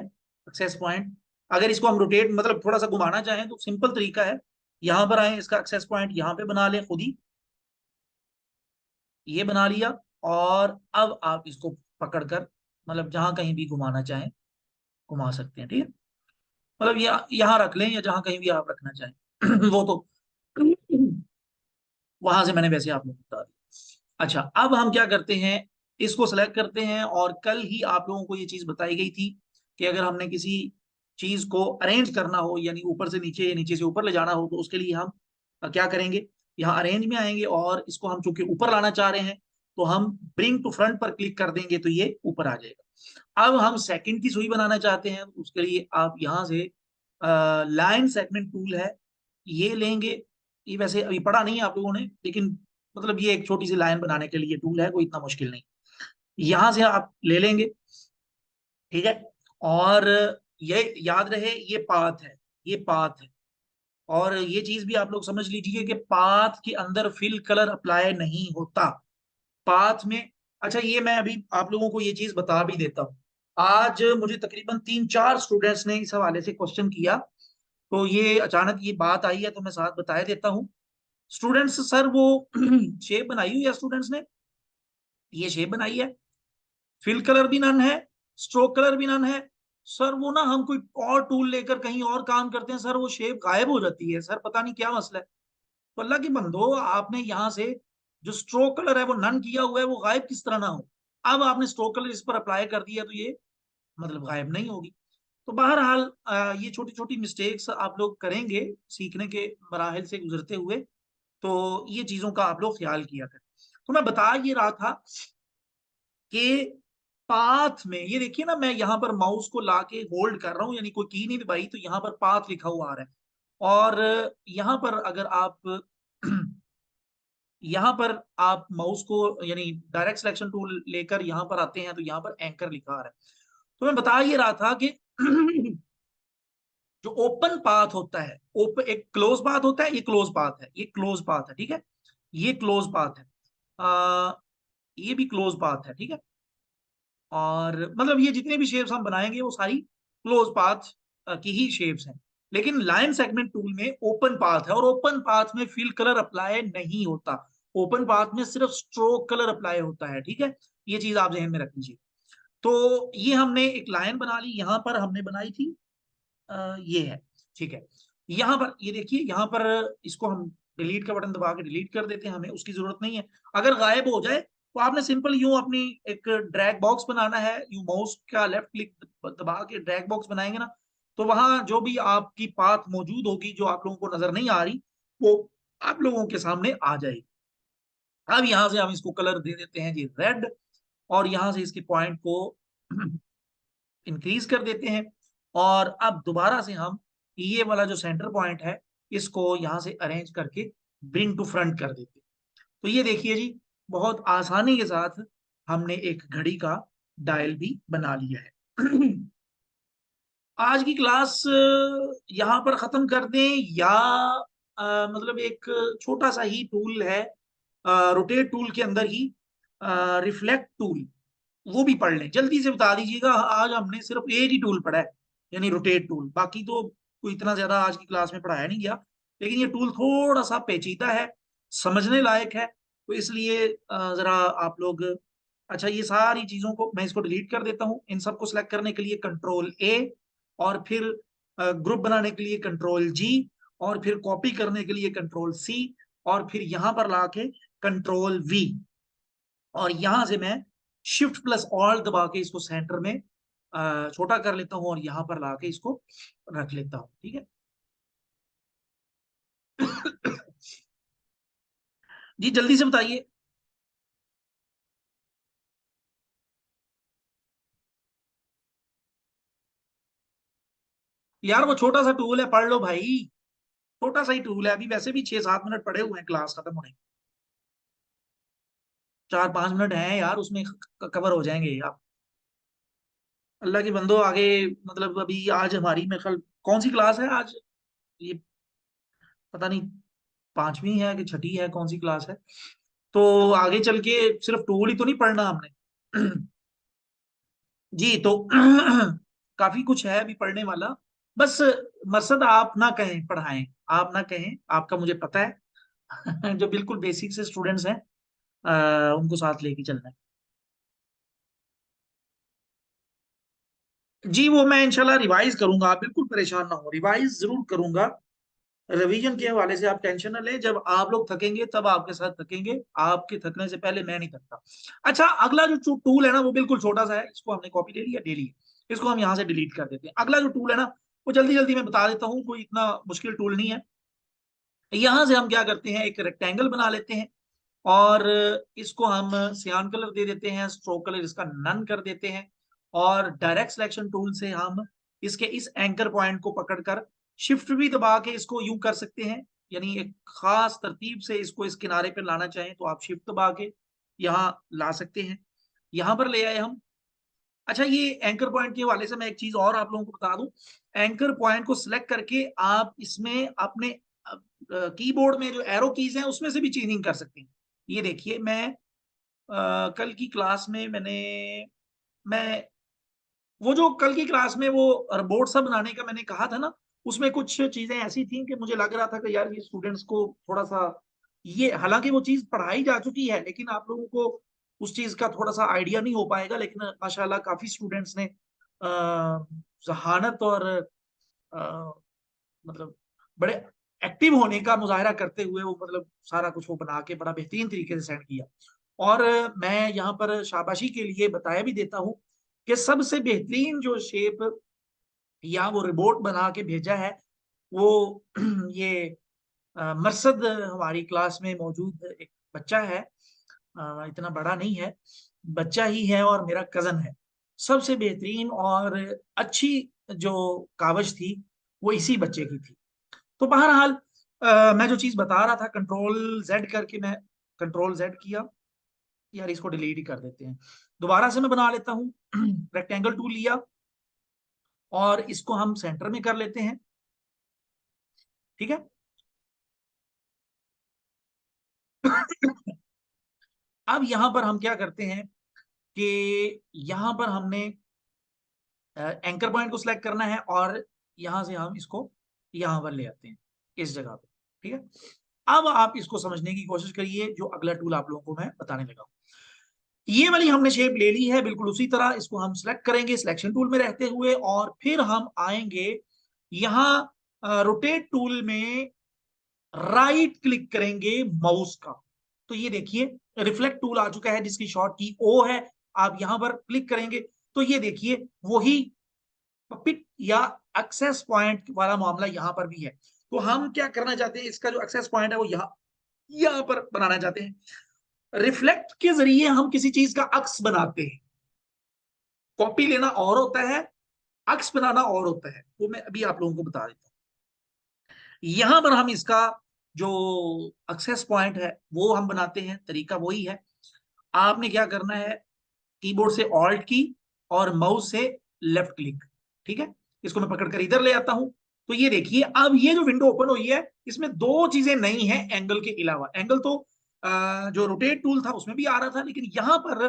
एक्सेस पॉइंट। अगर इसको हम रोटेट मतलब थोड़ा सा घुमाना चाहें तो सिंपल तरीका है, यहां पर आए, इसका एक्सेस पॉइंट यहां पे बना लें खुद ही, ये बना लिया। और अब आप इसको पकड़कर मतलब जहां कहीं भी घुमाना चाहें घुमा सकते हैं, ठीक है। मतलब यहाँ रख लें या जहां कहीं भी आप रखना चाहें वो तो वहां से मैंने वैसे आप लोगों को बता दिया। अच्छा, अब हम क्या करते हैं, इसको सेलेक्ट करते हैं। और कल ही आप लोगों को ये चीज बताई गई थी कि अगर हमने किसी चीज को अरेंज करना हो, यानी ऊपर से नीचे या नीचे से ऊपर ले जाना हो, तो उसके लिए हम क्या करेंगे, यहाँ अरेंज में आएंगे और इसको हम चूंकि ऊपर लाना चाह रहे हैं तो हम ब्रिंग टू फ्रंट पर क्लिक कर देंगे तो ये ऊपर आ जाएगा। अब हम सेकंड की सुई बनाना चाहते हैं, उसके लिए आप यहाँ से लाइन सेगमेंट टूल है ये लेंगे। ये वैसे अभी पढ़ा नहीं है आप लोगों ने, लेकिन मतलब ये एक छोटी सी लाइन बनाने के लिए टूल है, कोई इतना मुश्किल नहीं। यहां से आप ले लेंगे, ठीक है। और ये याद रहे ये पाथ है, ये पाथ है। और ये चीज भी आप लोग समझ लीजिए कि पाथ के अंदर फिल कलर अप्लाई नहीं होता पाथ में। अच्छा, ये मैं अभी आप लोगों को ये चीज बता भी देता हूँ। आज मुझे तकरीबन 3-4 स्टूडेंट्स ने इस हवाले से क्वेश्चन किया, तो ये अचानक ये बात आई है तो मैं साथ बता देता हूँ। स्टूडेंट्स, सर वो शेप बनाई हुई है स्टूडेंट्स ने, ये शेप बनाई है, फिल कलर भी नन है, स्ट्रोक कलर भी नन है। सर वो ना हम कोई और टूल लेकर कहीं और काम करते हैं सर, वो शेप गायब हो जाती है सर, पता नहीं क्या मसला है। तो अल्लाह की बंदो, आपने यहाँ से जो स्ट्रोक कलर है वो नन किया हुआ है, वो गायब किस तरह ना हो। अब आपने स्ट्रोक कलर इस पर अप्लाई कर दिया तो ये मतलब गायब नहीं होगी। तो बहरहाल ये छोटी छोटी मिस्टेक्स आप लोग करेंगे सीखने के मराहल से गुजरते हुए, तो ये चीजों का आप लोग ख्याल किया करें। तो मैं बता ये रहा था कि पाथ में ये देखिए ना, मैं यहाँ पर माउस को लाके होल्ड कर रहा हूँ, यानी कोई की नहीं दबाई, तो यहाँ पर पाथ लिखा हुआ आ रहा है। और यहाँ पर अगर आप यहाँ पर आप माउस को यानी डायरेक्ट सिलेक्शन टूल लेकर यहाँ पर आते हैं तो यहाँ पर एंकर लिखा आ रहा है। तो मैं बता ये रहा था कि जो ओपन पाथ होता है, ओपन एक क्लोज पाथ होता है, ये क्लोज पाथ है, ये क्लोज पाथ है, ठीक है, ये क्लोज पाथ है। ये भी क्लोज पाथ है, ठीक है। और मतलब ये जितने भी शेप्स हम बनाएंगे वो सारी क्लोज पाथ की ही शेप्स हैं। लेकिन लाइन सेगमेंट टूल में ओपन पाथ है, और ओपन पाथ में फिल कलर अप्लाई नहीं होता। ओपन पाथ में सिर्फ स्ट्रोक कलर अप्लाई होता है, ठीक है। ये चीज आप ध्यान में रख लीजिए। तो ये हमने एक लाइन बना ली, यहां पर हमने बनाई थी ये है, ठीक है। यहाँ पर ये देखिए, यहाँ पर इसको हम डिलीट का बटन दबा के डिलीट कर देते हैं, हमें उसकी जरूरत नहीं है। अगर गायब हो जाए तो आपने सिंपल यूं अपनी एक ड्रैग बॉक्स बनाना है, यूं माउस का लेफ्ट क्लिक दबा के ड्रैग बॉक्स बनाएंगे ना, तो वहां जो भी आपकी पाथ मौजूद होगी जो आप लोगों को नजर नहीं आ रही, वो आप लोगों के सामने आ जाएगी। अब यहां से हम इसको कलर दे देते हैं जी रेड, और यहां से इसके पॉइंट को इंक्रीज कर देते हैं। और अब दोबारा से हम ये वाला जो सेंटर पॉइंट है इसको यहां से अरेंज करके ब्रिंग टू फ्रंट कर देते हैं। तो ये देखिए जी, बहुत आसानी के साथ हमने एक घड़ी का डायल भी बना लिया है। आज की क्लास यहाँ पर खत्म कर दें, या मतलब एक छोटा सा ही टूल है रोटेट टूल के अंदर ही, रिफ्लेक्ट टूल, वो भी पढ़ लें। जल्दी से बता दीजिएगा, आज हमने सिर्फ एक ही टूल पढ़ा है, यानी रोटेट टूल। बाकी तो कोई इतना ज्यादा आज की क्लास में पढ़ाया नहीं गया, लेकिन ये टूल थोड़ा सा पेचीदा है, समझने लायक है, तो इसलिए जरा आप लोग। अच्छा, ये सारी चीजों को मैं इसको डिलीट कर देता हूँ। इन सबको सिलेक्ट करने के लिए कंट्रोल ए, और फिर ग्रुप बनाने के लिए कंट्रोल जी, और फिर कॉपी करने के लिए कंट्रोल सी, और फिर यहां पर लाके कंट्रोल वी, और यहां से मैं शिफ्ट प्लस ऑल दबा के इसको सेंटर में छोटा कर लेता हूं, और यहां पर लाके इसको रख लेता हूं, ठीक है। जी जल्दी से बताइए। यार वो छोटा सा टूल है, पढ़ लो भाई। छोटा सा ही टूल है, अभी वैसे भी 6-7 मिनट पड़े हुए हैं क्लास खत्म होने। 4-5 मिनट हैं यार, उसमें कवर हो जाएंगे आप। अल्लाह के बंदो आगे, मतलब अभी आज हमारी मेरे ख्याल कौन सी क्लास है आज, ये पता नहीं, पांचवी है कि छठी है, कौन सी क्लास है। तो आगे चल के सिर्फ टूल ही तो नहीं पढ़ना हमने। जी तो काफी कुछ है अभी पढ़ने वाला। बस मकसद आप ना कहें पढ़ाएं, आप ना कहें, आपका मुझे पता है। जो बिल्कुल बेसिक से स्टूडेंट्स हैं उनको साथ लेके चलना है। जी वो मैं इंशाल्लाह रिवाइज करूंगा, आप बिल्कुल परेशान ना हो, रिवाइज जरूर करूंगा। रिवीजन के हवाले से आप टेंशन ना लें, जब आप लोग थकेंगे तब आपके साथ थकेंगे, आपके थकने से पहले मैं नहीं थकता। अच्छा, अगला जो टूल है ना वो बिल्कुल छोटा सा है, इसको हमने कॉपी ले लिया, डेली इसको हम यहाँ से डिलीट कर देते हैं। अगला जो टूल है ना वो जल्दी जल्दी मैं बता देता हूँ, कोई इतना मुश्किल टूल नहीं है। यहां से हम क्या करते हैं, एक रेक्टेंगल बना लेते हैं, और इसको हम सियान कलर दे देते हैं, स्ट्रोक कलर इसका नन कर देते हैं। और डायरेक्ट सिलेक्शन टूल से हम इसके इस एंकर पॉइंट को पकड़कर शिफ्ट भी दबा के इसको यूं कर सकते हैं, यानी एक खास तरतीब से इसको इस किनारे पर लाना चाहें तो आप शिफ्ट दबा के यहाँ ला सकते हैं। यहां पर ले आए हम। अच्छा, ये एंकर पॉइंट के हवाले से मैं एक चीज और आप लोगों को बता दूं। एंकर पॉइंट को सिलेक्ट करके आप इसमें अपने कीबोर्ड में जो एरो कीज हैं उसमें से भी चेंजिंग कर सकते हैं। ये देखिए, मैं कल की क्लास में मैं वो जो कल की क्लास में वो बोर्ड सा बनाने का मैंने कहा था ना, उसमें कुछ चीजें ऐसी थी कि मुझे लग रहा था कि यार ये स्टूडेंट्स को थोड़ा सा, ये हालांकि वो चीज पढ़ाई जा चुकी है लेकिन आप लोगों को उस चीज का थोड़ा सा आइडिया नहीं हो पाएगा। लेकिन माशाल्लाह काफी स्टूडेंट्स ने जहानत और अ, मतलब बड़े एक्टिव होने का मुजाहरा करते हुए वो मतलब सारा कुछ वो बना के बड़ा बेहतरीन तरीके से सेंड किया। और मैं यहाँ पर शाबाशी के लिए बताया भी देता हूँ कि सबसे बेहतरीन जो शेप या वो रिपोर्ट बना के भेजा है वो ये मरसद हमारी क्लास में मौजूद एक बच्चा है, इतना बड़ा नहीं है, बच्चा ही है और मेरा कजन है। सबसे बेहतरीन और अच्छी जो कावज थी वो इसी बच्चे की थी। तो बहरहाल मैं जो चीज बता रहा था, कंट्रोल जेड करके मैं कंट्रोल जेड किया। यार इसको डिलीट ही कर देते हैं, दोबारा से मैं बना लेता हूँ। रेक्टेंगल टूल लिया और इसको हम सेंटर में कर लेते हैं, ठीक है। अब यहां पर हम क्या करते हैं कि यहां पर हमने एंकर पॉइंट को सिलेक्ट करना है और यहां से हम इसको यहां पर ले आते हैं इस जगह पे। ठीक है, अब आप इसको समझने की कोशिश करिए जो अगला टूल आप लोगों को मैं बताने लगा हूं। ये वाली हमने शेप ले ली है, बिल्कुल उसी तरह इसको हम सिलेक्ट करेंगे सिलेक्शन टूल में रहते हुए, और फिर हम आएंगे यहां रोटेट टूल में, राइट क्लिक करेंगे माउस का। तो ये देखिए रिफ्लेक्ट टूल आ चुका है जिसकी शॉर्ट की ओ है। आप यहां पर क्लिक करेंगे तो ये देखिए वही पिट या एक्सेस पॉइंट वाला मामला यहां पर भी है। तो हम क्या करना चाहते हैं, इसका जो एक्सेस पॉइंट है वो यहां पर बनाना चाहते हैं। रिफ्लेक्ट के जरिए हम किसी चीज का अक्स बनाते हैं। कॉपी लेना और होता है, अक्स बनाना और होता है, वो मैं अभी आप लोगों को बता देता हूं। यहां पर हम इसका जो एक्सेस पॉइंट है वो हम बनाते हैं, तरीका वही है। आपने क्या करना है, कीबोर्ड से ऑल्ट की और माउस से लेफ्ट क्लिक। ठीक है, इसको मैं पकड़कर इधर ले आता हूं। तो ये देखिए अब ये जो विंडो ओपन हुई है इसमें दो चीजें नई हैं एंगल के अलावा। एंगल तो जो रोटेट टूल था उसमें भी आ रहा था, लेकिन यहां पर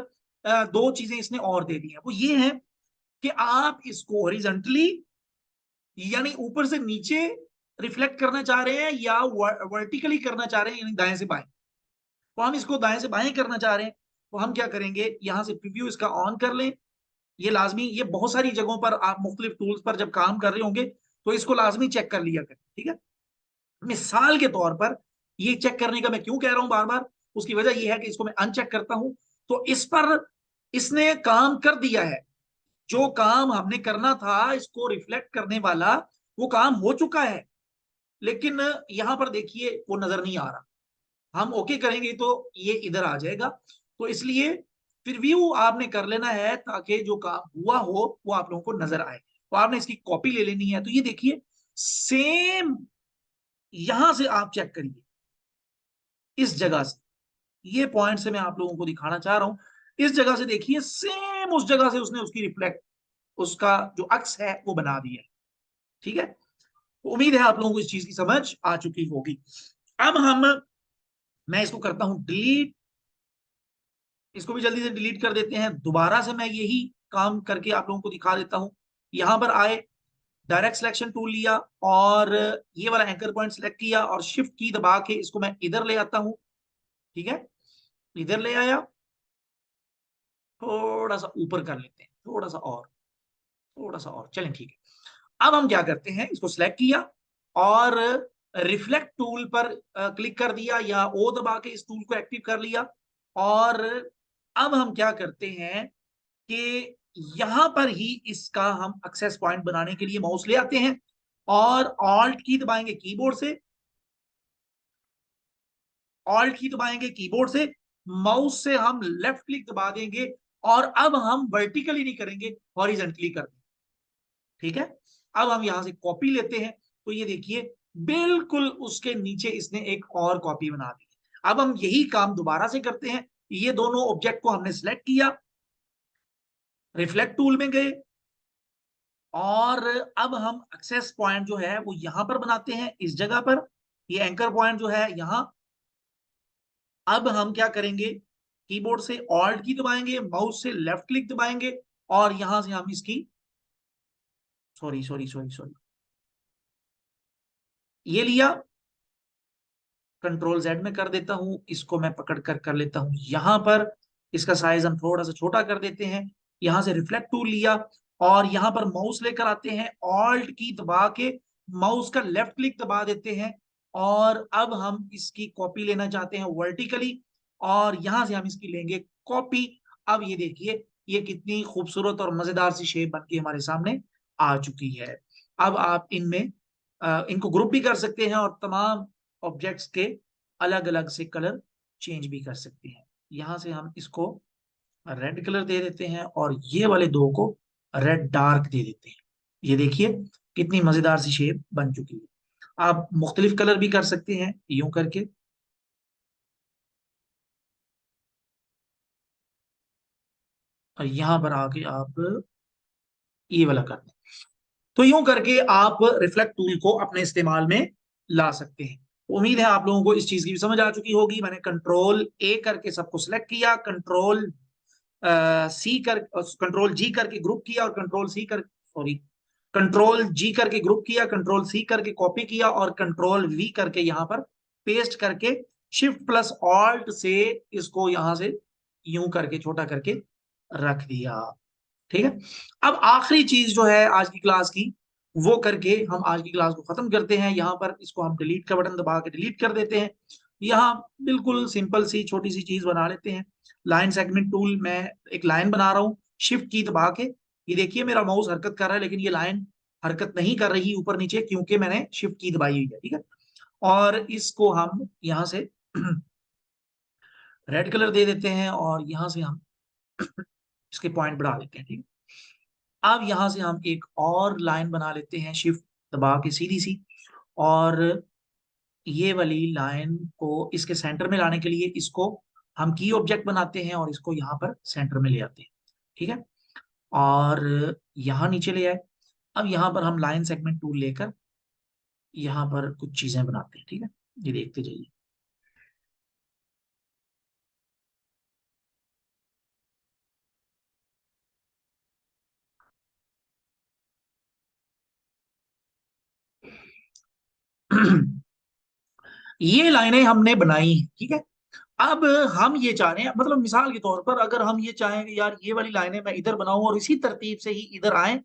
दो चीजें इसने और दे दी हैं। वो ये है कि आप इसको हॉरिजॉन्टली यानी ऊपर से नीचे रिफ्लेक्ट करना चाह रहे हैं या वर्टिकली करना चाह रहे हैं यानी दाएं से बाएं। तो हम इसको दाएं से बाएं करना चाह रहे हैं, तो हम क्या करेंगे, यहां से प्रीव्यू इसका ऑन कर लें। ये लाजमी, ये बहुत सारी जगहों पर आप मुख्तलिफ टूल्स पर जब काम कर रहे होंगे तो इसको लाजमी चेक कर लिया करें। ठीक है, मिसाल के तौर पर ये चेक करने का मैं क्यों कह रहा हूं बार बार, उसकी वजह यह है कि इसको मैं अनचेक करता हूं तो इस पर इसने काम कर दिया है। जो काम हमने करना था इसको रिफ्लेक्ट करने वाला, वो काम हो चुका है, लेकिन यहां पर देखिए वो नजर नहीं आ रहा। हम ओके करेंगे तो ये इधर आ जाएगा। तो इसलिए प्रीव्यू आपने कर लेना है ताकि जो काम हुआ हो वो आप लोगों को नजर आए। तो आपने इसकी कॉपी ले लेनी है। तो ये देखिए सेम यहां से आप चेक करिए इस जगह से, ये पॉइंट से मैं आप लोगों को दिखाना चाह रहा हूं। इस जगह से देखिए सेम उस जगह से उसने उसकी रिफ्लेक्ट, उसका जो अक्स है वो बना दिया है। ठीक है, तो उम्मीद है आप लोगों को इस चीज की समझ आ चुकी होगी। अब मैं इसको करता हूं डिलीट, इसको भी जल्दी से डिलीट कर देते हैं। दोबारा से मैं यही काम करके आप लोगों को दिखा देता हूं। यहां पर आए, डायरेक्ट सिलेक्शन टूल लिया और ये वाला एंकर पॉइंट सिलेक्ट किया और शिफ्ट की दबा के इसको मैं इधर ले आता हूं। ठीक है, इधर ले आया, थोड़ा सा ऊपर कर लेते हैं, थोड़ा सा और चलें। ठीक है, अब हम क्या करते हैं, इसको सिलेक्ट किया और रिफ्लेक्ट टूल पर क्लिक कर दिया या ओ दबा के इस टूल को एक्टिव कर लिया। और अब हम क्या करते हैं कि यहां पर ही इसका हम एक्सेस पॉइंट बनाने के लिए माउस ले आते हैं और ऑल्ट की दबाएंगे कीबोर्ड से, ऑल्ट की दबाएंगे कीबोर्ड से, माउस से हम लेफ्ट क्लिक दबा देंगे और अब हम वर्टिकली नहीं करेंगे, हॉरिजॉन्टली कर देंगे। ठीक है, अब हम यहां से कॉपी लेते हैं तो ये देखिए बिल्कुल उसके नीचे इसने एक और कॉपी बना दी। अब हम यही काम दोबारा से करते हैं। ये दोनों ऑब्जेक्ट को हमने सिलेक्ट किया, रिफ्लेक्ट टूल में गए और अब हम एक्सेस पॉइंट जो है वो यहां पर बनाते हैं इस जगह पर। ये एंकर पॉइंट जो है यहां। अब हम क्या करेंगे, कीबोर्ड से ऑल्ट की दबाएंगे, माउस से लेफ्ट क्लिक दबाएंगे और यहां से हम इसकी, सॉरी, ये लिया, कंट्रोल जेड में कर देता हूं, इसको मैं पकड़ कर लेता हूं यहां पर, इसका साइज हम थोड़ा सा छोटा कर देते हैं। यहां से रिफ्लेक्ट टूल लिया और यहां पर माउस लेकर आते हैं, ऑल्ट की दबा के माउस का लेफ्ट क्लिक दबा देते हैं और अब हम इसकी कॉपी लेना चाहते हैं वर्टिकली और यहां से हम इसकी लेंगे कॉपी। अब ये देखिए ये कितनी खूबसूरत और मजेदार सी शेप बन के हमारे सामने आ चुकी है। अब आप इनमें इनको ग्रुप भी कर सकते हैं और तमाम ऑब्जेक्ट्स के अलग अलग से कलर चेंज भी कर सकते हैं। यहां से हम इसको रेड कलर दे देते हैं और ये वाले दो को रेड डार्क दे देते हैं। ये देखिए कितनी मजेदार सी शेप बन चुकी है। आप मुख्तलिफ कलर भी कर सकते हैं यूं करके, और यहां पर आके आप ये वाला कर दें। तो यूं करके आप रिफ्लेक्ट टूल को अपने इस्तेमाल में ला सकते हैं। उम्मीद है आप लोगों को इस चीज की भी समझ आ चुकी होगी। मैंने कंट्रोल ए करके सबको सिलेक्ट किया, कंट्रोल सी कर कंट्रोल जी करके ग्रुप किया, और कंट्रोल सी कर सॉरी कंट्रोल जी करके ग्रुप किया, कंट्रोल सी करके कॉपी किया, और कंट्रोल वी करके यहां पर पेस्ट करके शिफ्ट प्लस ऑल्ट से इसको यहां से यूं करके छोटा करके रख दिया। ठीक है। अब आखिरी चीज जो है आज की क्लास की, वो करके हम आज की क्लास को खत्म करते हैं। यहाँ पर इसको हम डिलीट का बटन दबा के डिलीट कर देते हैं। यहाँ बिल्कुल सिंपल सी छोटी सी चीज बना लेते हैं। लाइन सेगमेंट टूल, मैं एक लाइन बना रहा हूँ शिफ्ट की दबा के। ये देखिए मेरा माउस हरकत कर रहा है, लेकिन ये लाइन हरकत नहीं कर रही ऊपर नीचे, क्योंकि मैंने शिफ्ट की दबाई हुई है। ठीक है। और इसको हम यहाँ से रेड कलर दे देते हैं, और यहाँ से हम इसके पॉइंट बढ़ा देते हैं। ठीक है। अब यहां से हम एक और लाइन बना लेते हैं शिफ्ट दबा के सीधी सी, और ये वाली लाइन को इसके सेंटर में लाने के लिए इसको हम की ऑब्जेक्ट बनाते हैं और इसको यहाँ पर सेंटर में ले आते हैं। ठीक है। और यहाँ नीचे ले आए। अब यहाँ पर हम लाइन सेगमेंट टूल लेकर यहाँ पर कुछ चीजें बनाते हैं। ठीक है। ये देखते जाइए। ये लाइनें हमने बनाई हैं। ठीक है। अब हम ये चाह रहे हैं, मतलब मिसाल के तौर पर अगर हम ये चाहें कि यार ये वाली लाइनें मैं इधर बनाऊं और इसी तरतीब से ही इधर आए,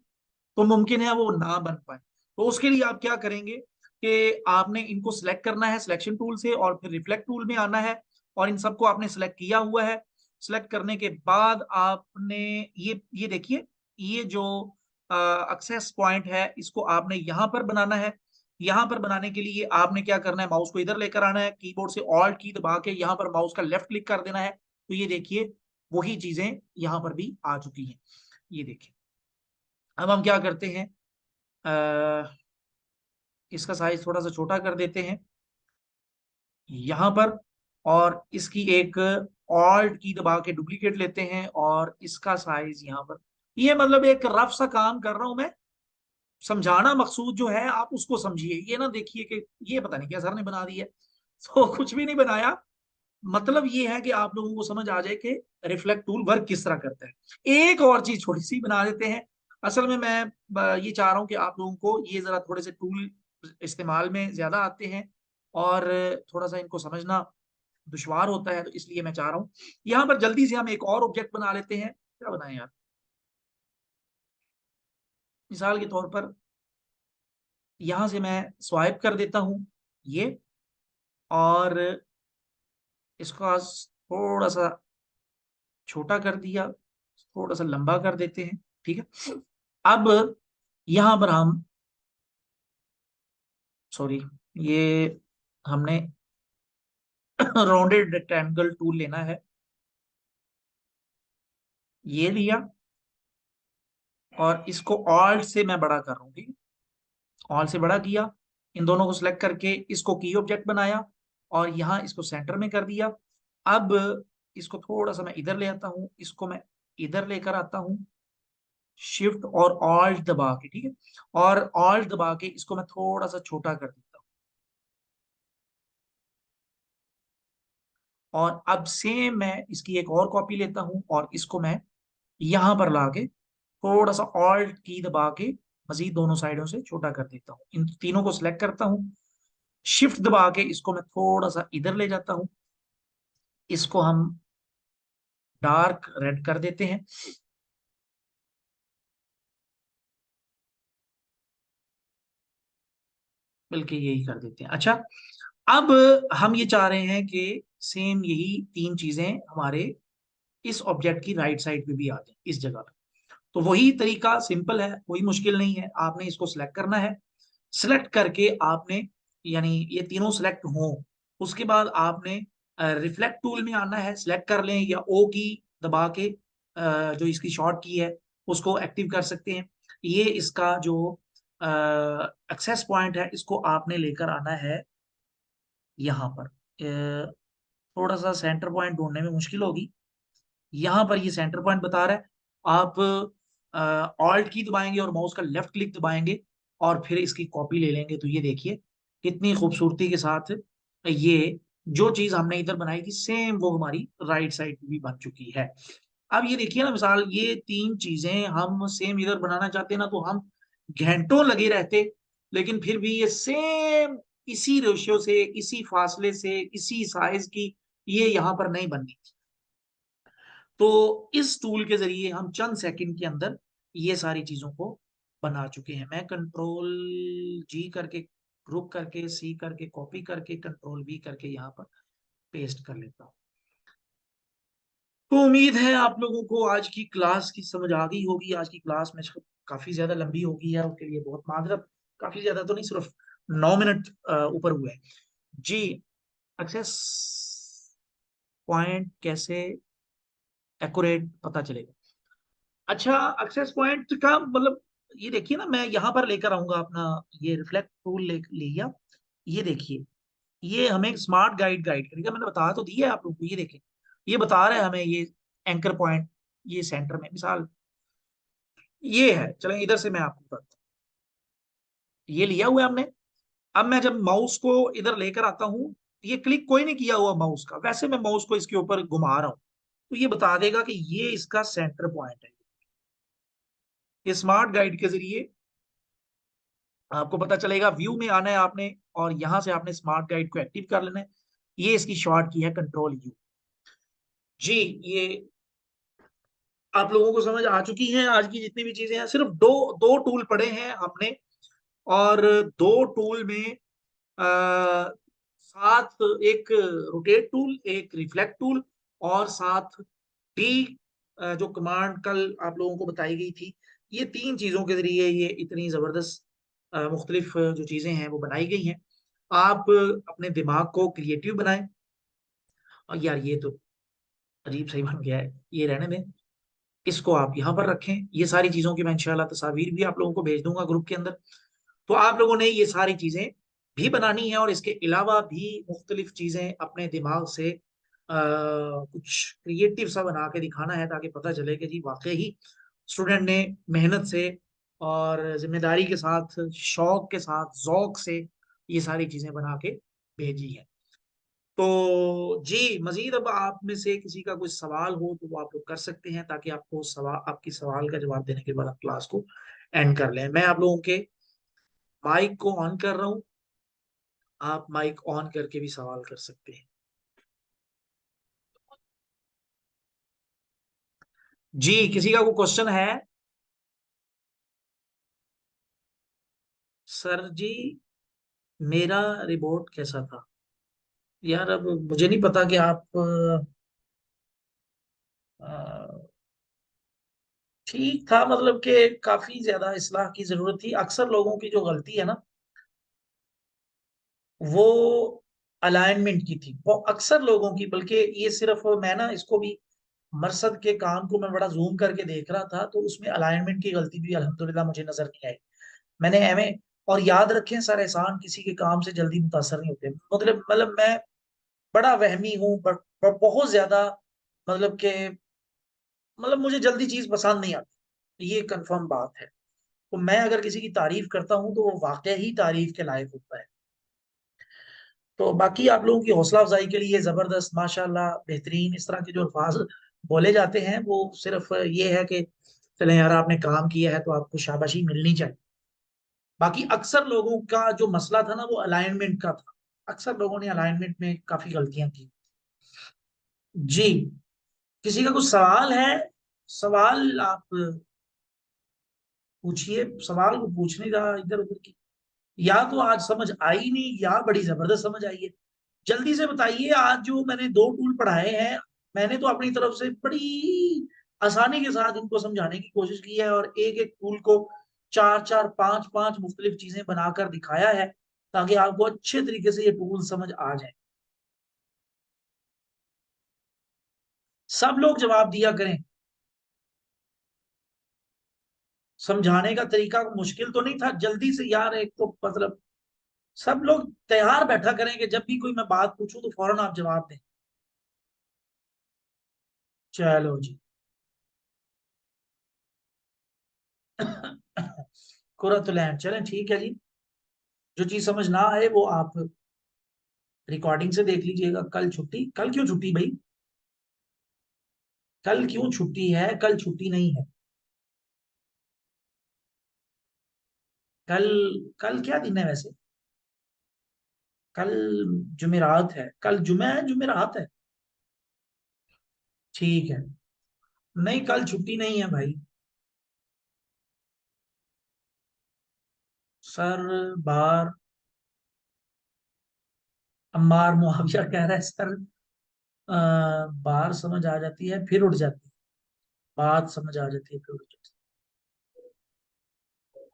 तो मुमकिन है वो ना बन पाए। तो उसके लिए आप क्या करेंगे कि आपने इनको सिलेक्ट करना है सिलेक्शन टूल से, और फिर रिफ्लेक्ट टूल में आना है, और इन सबको आपने सिलेक्ट किया हुआ है। सिलेक्ट करने के बाद आपने ये देखिए, ये जो एक्सेस पॉइंट है इसको आपने यहां पर बनाना है। यहां पर बनाने के लिए आपने क्या करना है, माउस को इधर लेकर आना है, कीबोर्ड से ऑल्ट की दबा के यहां पर माउस का लेफ्ट क्लिक कर देना है। तो ये देखिए वही चीजें यहां पर भी आ चुकी हैं। ये देखिए। अब हम क्या करते हैं, इसका साइज थोड़ा सा छोटा कर देते हैं यहां पर, और इसकी एक ऑल्ट की दबा के डुप्लीकेट लेते हैं, और इसका साइज यहां पर, ये मतलब एक रफ सा काम कर रहा हूं मैं, समझाना मकसूद जो है आप उसको समझिए। ये ना देखिए कि ये पता नहीं क्या सर ने बना दिया है। तो कुछ भी नहीं बनाया, मतलब ये है कि आप लोगों को समझ आ जाए कि रिफ्लेक्ट टूल वर्क किस तरह करता है। एक और चीज छोटी सी बना देते हैं। असल में मैं ये चाह रहा हूं कि आप लोगों को ये जरा थोड़े से टूल इस्तेमाल में ज्यादा आते हैं, और थोड़ा सा इनको समझना दुश्वार होता है, तो इसलिए मैं चाह रहा हूँ यहाँ पर जल्दी से हम एक और ऑब्जेक्ट बना लेते हैं। क्या बनाएं यार, मिसाल के तौर पर यहां से मैं स्वाइप कर देता हूं ये, और इसका थोड़ा सा छोटा कर दिया, थोड़ा सा लंबा कर देते हैं। ठीक है। अब यहां पर हम सॉरी, ये हमने राउंडेड रेक्टेंगल टूल लेना है। ये लिया, और इसको ऑल्ट से मैं बड़ा कर रहा हूँ। ठीक है। ऑल्ट से बड़ा किया, इन दोनों को सिलेक्ट करके इसको की ऑब्जेक्ट बनाया, और यहाँ इसको सेंटर में कर दिया। अब इसको थोड़ा सा मैं इधर ले आता हूँ, इसको मैं इधर लेकर आता हूँ शिफ्ट और ऑल्ट दबा के। ठीक है। और ऑल्ट दबा के इसको मैं थोड़ा सा छोटा कर देता हूँ, और अब सेम मैं इसकी एक और कॉपी लेता हूं, और इसको मैं यहां पर लाके थोड़ा सा ऑल्ट की दबा के मजीद दोनों साइडों से छोटा कर देता हूं। इन तीनों को सिलेक्ट करता हूं, शिफ्ट दबा के इसको मैं थोड़ा सा इधर ले जाता हूं, इसको हम डार्क रेड कर देते हैं। बल्कि यही कर देते हैं। अच्छा, अब हम ये चाह रहे हैं कि सेम यही तीन चीजें हमारे इस ऑब्जेक्ट की राइट साइड पे भी आ जाए इस जगह पे। तो वही तरीका सिंपल है, कोई मुश्किल नहीं है। आपने इसको सिलेक्ट करना है, सिलेक्ट करके आपने, यानी ये तीनों सिलेक्ट हो, उसके बाद आपने रिफ्लेक्ट टूल में आना है, सिलेक्ट कर लें, या ओ की दबा के जो इसकी शॉर्ट की है उसको एक्टिव कर सकते हैं। ये इसका जो एक्सेस पॉइंट है इसको आपने लेकर आना है यहाँ पर। थोड़ा सा सेंटर पॉइंट ढूंढने में मुश्किल होगी, यहाँ पर ये सेंटर पॉइंट बता रहा है। आप ऑल्ट की दबाएंगे और माउस का लेफ्ट क्लिक दबाएंगे, और फिर इसकी कॉपी ले लेंगे। तो ये देखिए कितनी खूबसूरती के साथ ये जो चीज हमने इधर बनाई थी सेम वो हमारी राइट साइड भी बन चुकी है। अब ये देखिए ना, मिसाल ये तीन चीजें हम सेम इधर बनाना चाहते ना तो हम घंटों लगे रहते, लेकिन फिर भी ये सेम इसी रेशियो से, इसी फासले से, इसी साइज की ये यहां पर नहीं बननी। तो इस टूल के जरिए हम चंद सेकंड के अंदर ये सारी चीजों को बना चुके हैं। मैं कंट्रोल जी करके, ग्रुप करके, सी करके, कॉपी करके, कंट्रोल वी करके यहाँ पर पेस्ट कर लेता हूँ। तो उम्मीद है आप लोगों को आज की क्लास की समझ आ गई होगी। आज की क्लास में काफी ज्यादा लंबी हो गई है, उसके लिए बहुत माजरत। काफी ज्यादा तो नहीं, सिर्फ 9 मिनट ऊपर हुए हैं जी। एक्सेस पॉइंट कैसे एक्यूरेट पता चलेगा? अच्छा, एक्सेस पॉइंट का मतलब ये देखिए ना, मैं यहाँ पर लेकर आऊंगा अपना ये रिफ्लेक्ट टूल ले लिया। ये देखिए, ये हमें स्मार्ट गाइड गाइड करेगा। मैंने बता तो दिया है आप लोगों को, ये देखें, ये बता रहा है हमें ये एंकर पॉइंट, ये सेंटर में मिसाल ये है। चलें इधर से मैं आपको बताता हूँ। ये लिया हुआ है हमने। अब मैं जब माउस को इधर लेकर आता हूँ, ये क्लिक कोई नहीं किया हुआ माउस का, वैसे मैं माउस को इसके ऊपर घुमा रहा हूँ तो ये बता देगा कि ये इसका सेंटर पॉइंट है। ये स्मार्ट गाइड के जरिए आपको पता चलेगा। व्यू में आना है आपने और यहां से आपने स्मार्ट गाइड को एक्टिव कर लेना है। ये इसकी शॉर्ट की है कंट्रोल यू जी। ये आप लोगों को समझ आ चुकी है। आज की जितनी भी चीजें हैं, सिर्फ दो दो टूल पढ़े हैं हमने, और दो टूल में साथ एक रोटेट टूल, एक रिफ्लेक्ट टूल, और साथ डी जो कमांड कल आप लोगों को बताई गई थी। ये तीन चीजों के जरिए ये इतनी जबरदस्त मुख्तलिफ जो चीजें हैं वो बनाई गई हैं। आप अपने दिमाग को क्रिएटिव बनाएं। और यार ये तो अजीब सही बन गया है, ये रहने दें, इसको आप यहाँ पर रखें। ये सारी चीजों की मैं इंशाल्लाह तस्वीर भी आप लोगों को भेज दूंगा ग्रुप के अंदर। तो आप लोगों ने ये सारी चीजें भी बनानी है, और इसके अलावा भी मुख्तलिफ चीजें अपने दिमाग से कुछ क्रिएटिव सा बना के दिखाना है, ताकि पता चले कि जी वाकई ही स्टूडेंट ने मेहनत से और जिम्मेदारी के साथ, शौक के साथ, जौक से ये सारी चीजें बना के भेजी है। तो जी मजीद अब आप में से किसी का कोई सवाल हो तो वो आप लोग कर सकते हैं, ताकि आपको सवाल, आपकी सवाल का जवाब देने के बाद आप क्लास को एंड कर लें। मैं आप लोगों के माइक को ऑन कर रहा हूं, आप माइक ऑन करके भी सवाल कर सकते हैं जी। किसी का कोई क्वेश्चन है? सर जी, मेरा रिपोर्ट कैसा था? यार अब मुझे नहीं पता कि आप अ, ठीक था, मतलब कि काफी ज्यादा इस्लाह की जरूरत थी। अक्सर लोगों की जो गलती है ना, वो अलाइनमेंट की थी। वो अक्सर लोगों की, बल्कि ये सिर्फ मैं ना इसको भी, मरसद के काम को मैं बड़ा जूम करके देख रहा था तो उसमें अलाइनमेंट की गलती भी अल्हम्दुलिल्लाह मुझे नजर नहीं आई। मैंने एमए, और याद रखें सर, एहसान किसी के काम से जल्दी मुतासर नहीं होते। मतलब मैं बड़ा वहमी हूँ, बहुत ज्यादा, मतलब कि मतलब मुझे जल्दी चीज पसंद नहीं आती, ये कंफर्म बात है। तो मैं अगर किसी की तारीफ करता हूँ तो वो वाकई ही तारीफ के लायक होता है। तो बाकी आप लोगों की हौसला अफजाई के लिए जबरदस्त, माशाल्लाह, बेहतरीन, इस तरह के जो अल्फाज बोले जाते हैं वो सिर्फ ये है कि चले यार आपने काम किया है तो आपको शाबाशी मिलनी चाहिए। बाकी अक्सर लोगों का जो मसला था ना वो अलाइनमेंट का था। अक्सर लोगों ने अलाइनमेंट में काफी गलतियां की जी। किसी का कुछ सवाल है? सवाल आप पूछिए। सवाल को पूछने का इधर उधर की, या तो आज समझ आई नहीं या बड़ी जबरदस्त समझ आई है। जल्दी से बताइए। आज जो मैंने दो टूल पढ़ाए हैं, मैंने तो अपनी तरफ से बड़ी आसानी के साथ इनको समझाने की कोशिश की है, और एक एक टूल को चार चार पांच पांच मुख्तलिफ चीजें बनाकर दिखाया है, ताकि आपको अच्छे तरीके से ये टूल समझ आ जाए। सब लोग जवाब दिया करें। समझाने का तरीका मुश्किल तो नहीं था, जल्दी से यार, एक तो मतलब सब लोग तैयार बैठा करें कि जब भी कोई मैं बात पूछूं तो फौरन आप जवाब दें। चलो जी। कुरतुलैन, चलें ठीक है जी। जो चीज समझ ना आए वो आप रिकॉर्डिंग से देख लीजिएगा। कल छुट्टी, कल क्यों छुट्टी भाई? कल क्यों छुट्टी है? कल छुट्टी नहीं है। कल, कल क्या दिन है वैसे? कल जुमेरात है। कल जुमे है, जुमेरात है। ठीक है। नहीं, कल छुट्टी नहीं है भाई। सर, बार, अम्मार मुआविया कह रहा है सर। बार समझ आ जाती है फिर उड़ जाती है, बात समझ आ जाती है फिर उड़ जाती है।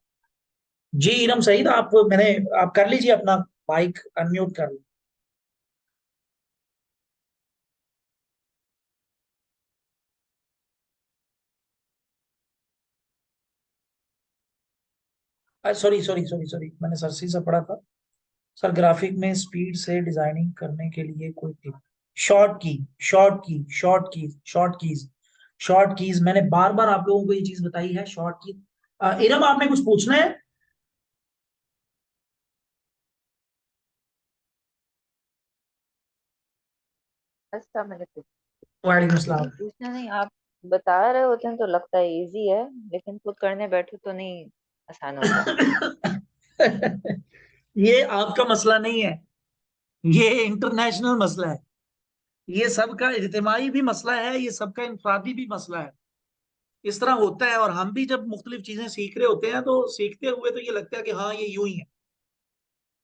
जी इरम सईद, आप मैंने, आप कर लीजिए अपना माइक अनम्यूट कर लीजिए। सॉरी सॉरी सॉरी सॉरी, मैंने सरसी से पढ़ा था। सर ग्राफिक में स्पीड से डिजाइनिंग करने के लिए कोई टिप? शॉर्ट की, शॉर्ट की, short keys, short keys, short keys, मैंने बार बार आप लोगों को ये चीज बताई है, शॉर्ट की। इरम आपने कुछ पूछना है?
अच्छा, मैंने कुछ
वालेकुम अस्सलाम।
पूछना नहीं, आप बता रहे होते हैं तो लगता है इजी है, लेकिन खुद करने बैठो तो नहीं आसान होता।
ये आपका मसला नहीं है, ये इंटरनेशनल मसला है। ये सबका इज्तिमाई भी मसला है, ये सबका इनफरादी भी मसला है। इस तरह होता है, और हम भी जब मुख्तलिफ चीजें सीख रहे होते हैं तो सीखते हुए तो ये लगता है कि हाँ ये यूं ही है।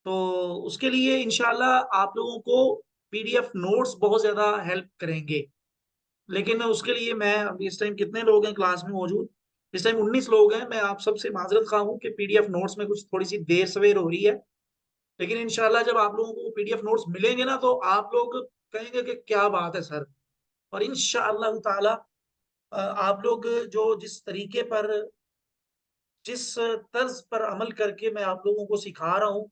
तो उसके लिए इंशाल्लाह आप लोगों को पीडीएफ नोट्स बहुत ज्यादा हेल्प करेंगे। लेकिन उसके लिए मैं, अब इस टाइम कितने लोग हैं क्लास में मौजूद? इस टाइम 19 लोग हैं। मैं आप सबसे माजरत खा हूँ कि पीडीएफ नोट्स में कुछ थोड़ी सी देर सवेर हो रही है। लेकिन इंशाल्लाह जब आप लोगों को पीडीएफ नोट्स मिलेंगे ना तो आप लोग कहेंगे कि क्या बात है सर। और इंशाअल्लाह ताला आप लोग जो जिस तरीके पर, जिस तर्ज पर अमल करके मैं आप लोगों को सिखा रहा हूँ,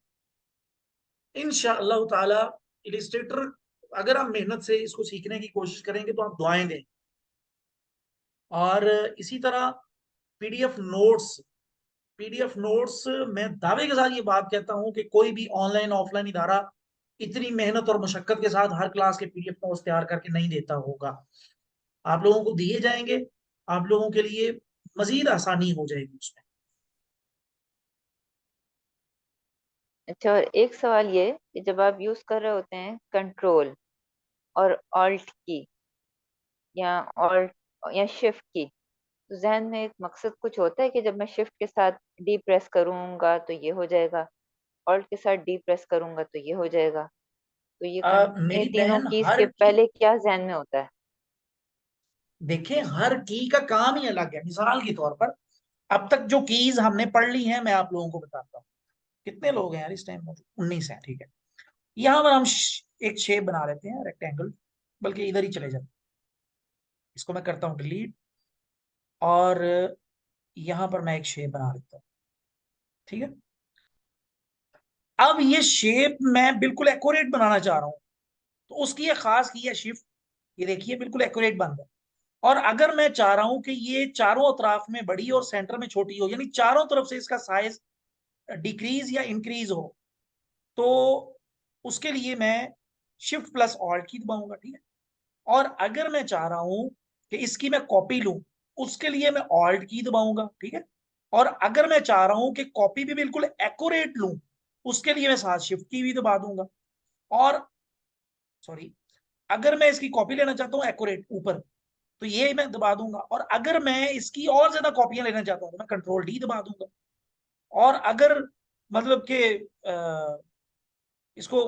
इंशाअल्लाह ताला इलिस्ट्रेटर, अगर आप मेहनत से इसको सीखने की कोशिश करेंगे तो आप दुआएं दें। और इसी तरह पीडीएफ नोट्स, पीडीएफ नोट्स, मैं दावे के साथ ये बात कहता हूं कि कोई भी ऑनलाइन ऑफलाइन इदारा इतनी मेहनत और मशक्कत के साथ हर क्लास के पीडीएफ नोट्स तैयार करके नहीं देता होगा। आप लोगों को दिए जाएंगे, आप लोगों के लिए मजीद आसानी हो जाएगी उसमें।
अच्छा, और एक सवाल ये कि जब आप यूज कर रहे होते हैं कंट्रोल और ऑल्ट की, या ऑल्ट या शिफ्ट की, तो जहन में एक मकसद कुछ होता है कि जब मैं शिफ्ट के साथ डी प्रेस करूंगा तो ये हो जाएगा, ऑल्ट के साथ डी प्रेस करूंगा तो ये हो जाएगा, तो ये
मेरी
तीनों
बहन,
कीज
हर
के
की,
पहले क्या जहन में होता है?
देखें हर की का काम ही अलग है। मिसाल के तौर पर अब तक जो कीज हमने पढ़ ली हैं मैं आप लोगों को बताता हूँ। कितने लोग हैं यार इस टाइम मौजूद? 19 हैं, ठीक है। यहाँ पर हम एक शेप बना लेते हैं, रेक्टेंगल। बल्कि इधर ही चले जाते हैं, इसको मैं करता हूँ डिलीट, और यहाँ पर मैं एक शेप बना लेता हूँ, ठीक है। अब ये शेप मैं बिल्कुल एक्यूरेट बनाना चाह रहा हूँ, तो उसकी ये खास की है शिफ्ट। ये देखिए बिल्कुल एक्यूरेट बन गया। और अगर मैं चाह रहा हूं कि ये चारों अतराफ में बड़ी और सेंटर में छोटी हो, यानी चारों तरफ से इसका साइज डिक्रीज या इंक्रीज हो, तो उसके लिए मैं शिफ्ट प्लस ऑल्ट की दबाऊंगा, ठीक है। और अगर मैं चाह रहा हूं कि इसकी मैं कॉपी लूं, उसके लिए मैं ऑल्ट की दबाऊंगा, ठीक है। और अगर मैं चाह रहा हूं कि कॉपी भी बिल्कुल एक्यूरेट लूं, उसके लिए मैं साथ शिफ्ट की भी दबा दूंगा। और सॉरी, अगर मैं इसकी कॉपी लेना चाहता हूँ एक्यूरेट ऊपर, तो ये मैं दबा दूंगा। और अगर मैं इसकी और ज्यादा कॉपियां लेना चाहता हूँ तो मैं कंट्रोल डी दबा दूंगा। और अगर मतलब कि इसको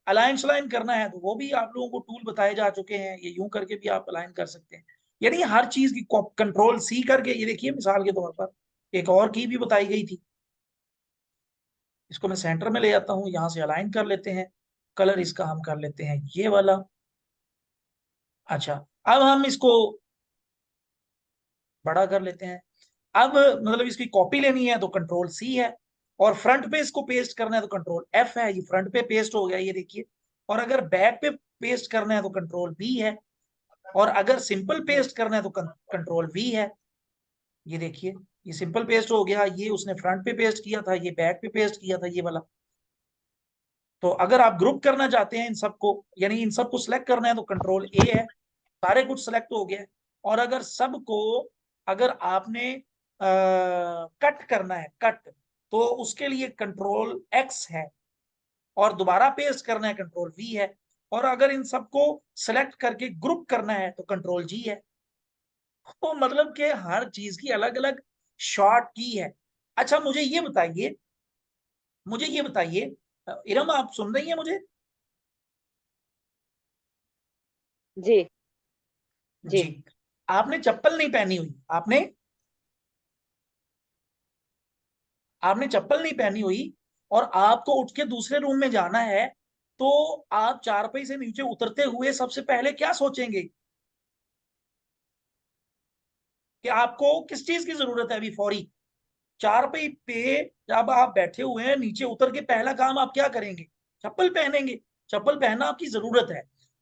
अलाइन सलाइन करना है तो वो भी आप लोगों को टूल बताए जा चुके हैं, ये यूं करके भी आप अलाइन कर सकते हैं। यानी हर चीज की कंट्रोल सी करके, ये देखिए मिसाल के तौर पर एक और की भी बताई गई थी। इसको मैं सेंटर में ले जाता हूँ, यहां से अलाइन कर लेते हैं। कलर इसका हम कर लेते हैं ये वाला। अच्छा, अब हम इसको बड़ा कर लेते हैं। अब मतलब इसकी कॉपी लेनी है तो कंट्रोल सी है, और फ्रंट पे इसको पेस्ट करना है तो कंट्रोल एफ है। ये फ्रंट पे पेस्ट हो गया, ये देखिए। और अगर बैक पे पेस्ट करना है तो कंट्रोल बी है। और अगर सिंपल पेस्ट करना है तो कंट्रोल वी है, ये देखिए। ये सिंपल पेस्ट हो गया, ये उसने फ्रंट पे पेस्ट किया था, ये बैक पे पेस्ट किया था, ये वाला। तो अगर आप ग्रुप करना चाहते हैं इन सबको, यानी इन सबको सिलेक्ट करना है, तो कंट्रोल ए है, सारे कुछ सिलेक्ट हो गया। और अगर सबको, अगर आपने कट करना है, कट, तो उसके लिए कंट्रोल एक्स है, और दोबारा पेस्ट करना है कंट्रोल वी है। और अगर इन सबको सेलेक्ट करके ग्रुप करना है तो कंट्रोल जी है। तो मतलब कि हर चीज की अलग अलग शॉर्ट की है। अच्छा मुझे ये बताइए, मुझे ये बताइए, इरम आप सुन रही हैं मुझे?
जी
जी।
जी।
आपने चप्पल नहीं पहनी हुई, आपने आपने चप्पल नहीं पहनी हुई, और आपको उठ के दूसरे रूम में जाना है, तो आप चारपाई से नीचे उतरते हुए सबसे पहले क्या सोचेंगे कि आपको किस चीज की जरूरत है अभी फौरी? चारपाई पे जब आप बैठे हुए हैं, नीचे उतर के पहला काम आप क्या करेंगे? चप्पल पहनेंगे। चप्पल पहनना आपकी जरूरत है।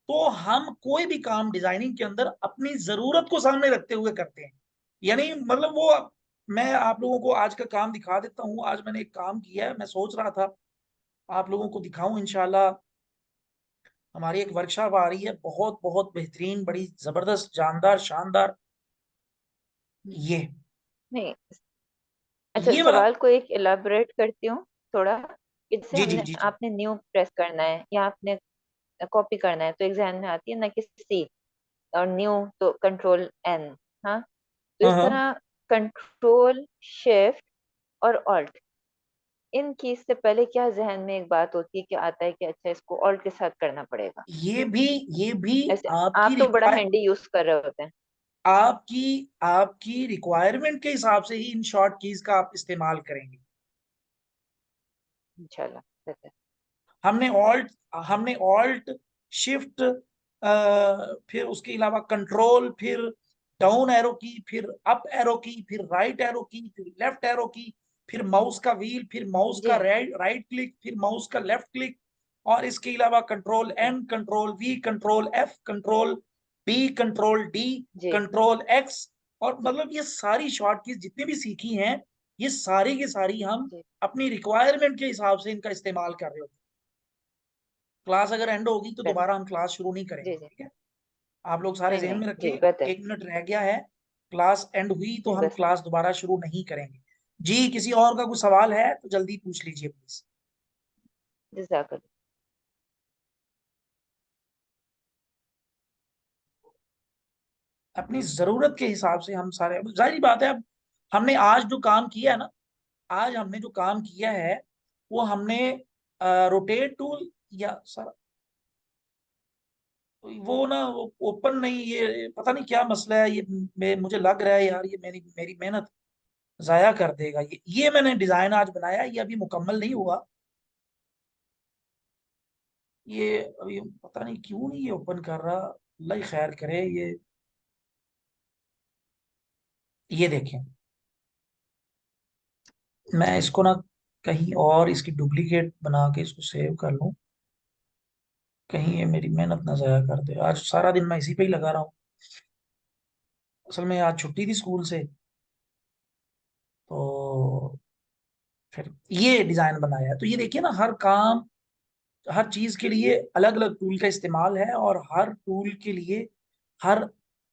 तो हम कोई भी काम डिजाइनिंग के अंदर अपनी जरूरत को सामने रखते हुए करते हैं। यानी मतलब वो, मैं आप लोगों को आज का काम दिखा देता हूँ। आज मैंने एक काम किया है, मैं सोच रहा था आप लोगों को दिखाऊं इंशाल्लाह। हमारी एक वर्कशॉप आ रही है, बहुत बहुत बेहतरीन, बड़ी जबरदस्त, जानदार, शानदार। ये
नहीं, अच्छा,
ये वाला।
सवाल को एक इलाबोरेट करती हूँ थोड़ा। कि जैसे
जी जी
हमने,
जी जी।
आपने न्यू प्रेस करना है या आपने कॉपी करना है तो एग्जाम में आती है ना कि सी, और न्यू तो कंट्रोल एन। हाँ, तो
हाँ
इस
हाँ।
तरह कंट्रोल शिफ्ट और ऑल्ट, इन कीज से पहले क्या जहन में एक बात होती है कि आता है कि अच्छा इसको ऑल्ट के साथ करना पड़ेगा?
ये भी, ये भी
ऐसे
आपकी
आप तो बड़ा
रिक्वायर,
हैंडी यूज कर रहे होते हैं।
आपकी आपकी रिक्वायरमेंट के हिसाब से ही इन शॉर्ट कीज का आप इस्तेमाल करेंगे।
इंशाल्लाह बेहतर।
हमने ऑल्ट शिफ्ट, फिर उसके अलावा कंट्रोल, फिर डाउन एरो की, फिर अप एरो की, फिर राइट एरो की, फिर लेफ्ट एरो की, फिर माउस का व्हील, फिर माउस का
जी
राइट राइट क्लिक, फिर माउस का लेफ्ट क्लिक, और इसके अलावा control
G
N, control V, control F, control B, control D,
जी
कंट्रोल एक्स। और मतलब ये सारी शॉर्ट कीज जितनी भी सीखी हैं, ये सारी की सारी हम
जी
अपनी रिक्वायरमेंट के हिसाब से इनका इस्तेमाल कर रहे होते हैं। क्लास अगर एंड होगी तो
बेहतर।
दोबारा हम क्लास शुरू नहीं करेंगे,
जी जी।
ठीक है? आप लोग सारे
नहीं
जहन
नहीं,
में रखें,
जी बेहतर।
1 मिनट रह गया है, क्लास एंड हुई तो
जी
हम
बस।
क्लास दोबारा शुरू नहीं करेंगे। जी, किसी और का कोई सवाल है तो जल्दी पूछ लीजिए प्लीज।
जज़ाकल्लाह।
अपनी जरूरत के हिसाब से हम सारे, जाहिर बात है, अब हमने आज जो काम किया है ना, आज हमने जो काम किया है, वो हमने रोटेट टूल, या सर वो ना, वो ओपन नहीं, ये पता नहीं क्या मसला है, ये मुझे लग रहा है यार, ये मेरी मेरी मेहनत जाया कर देगा। ये मैंने डिजाइन आज बनाया, ये अभी मुकम्मल नहीं हुआ। ये अभी पता नहीं क्यों नहीं ये ओपन कर रहा, अल्लाह ही खैर करे। ये देखें, मैं इसको ना कहीं और इसकी डुप्लीकेट बना के इसको सेव कर लूं, कहीं ये मेरी मेहनत ना जाया कर दे। आज सारा दिन मैं इसी पे ही लगा रहा हूँ। असल में आज छुट्टी थी स्कूल से, तो फिर ये डिजाइन बनाया है। तो ये देखिए ना, हर काम, हर चीज के लिए अलग अलग टूल का इस्तेमाल है, और हर टूल के लिए, हर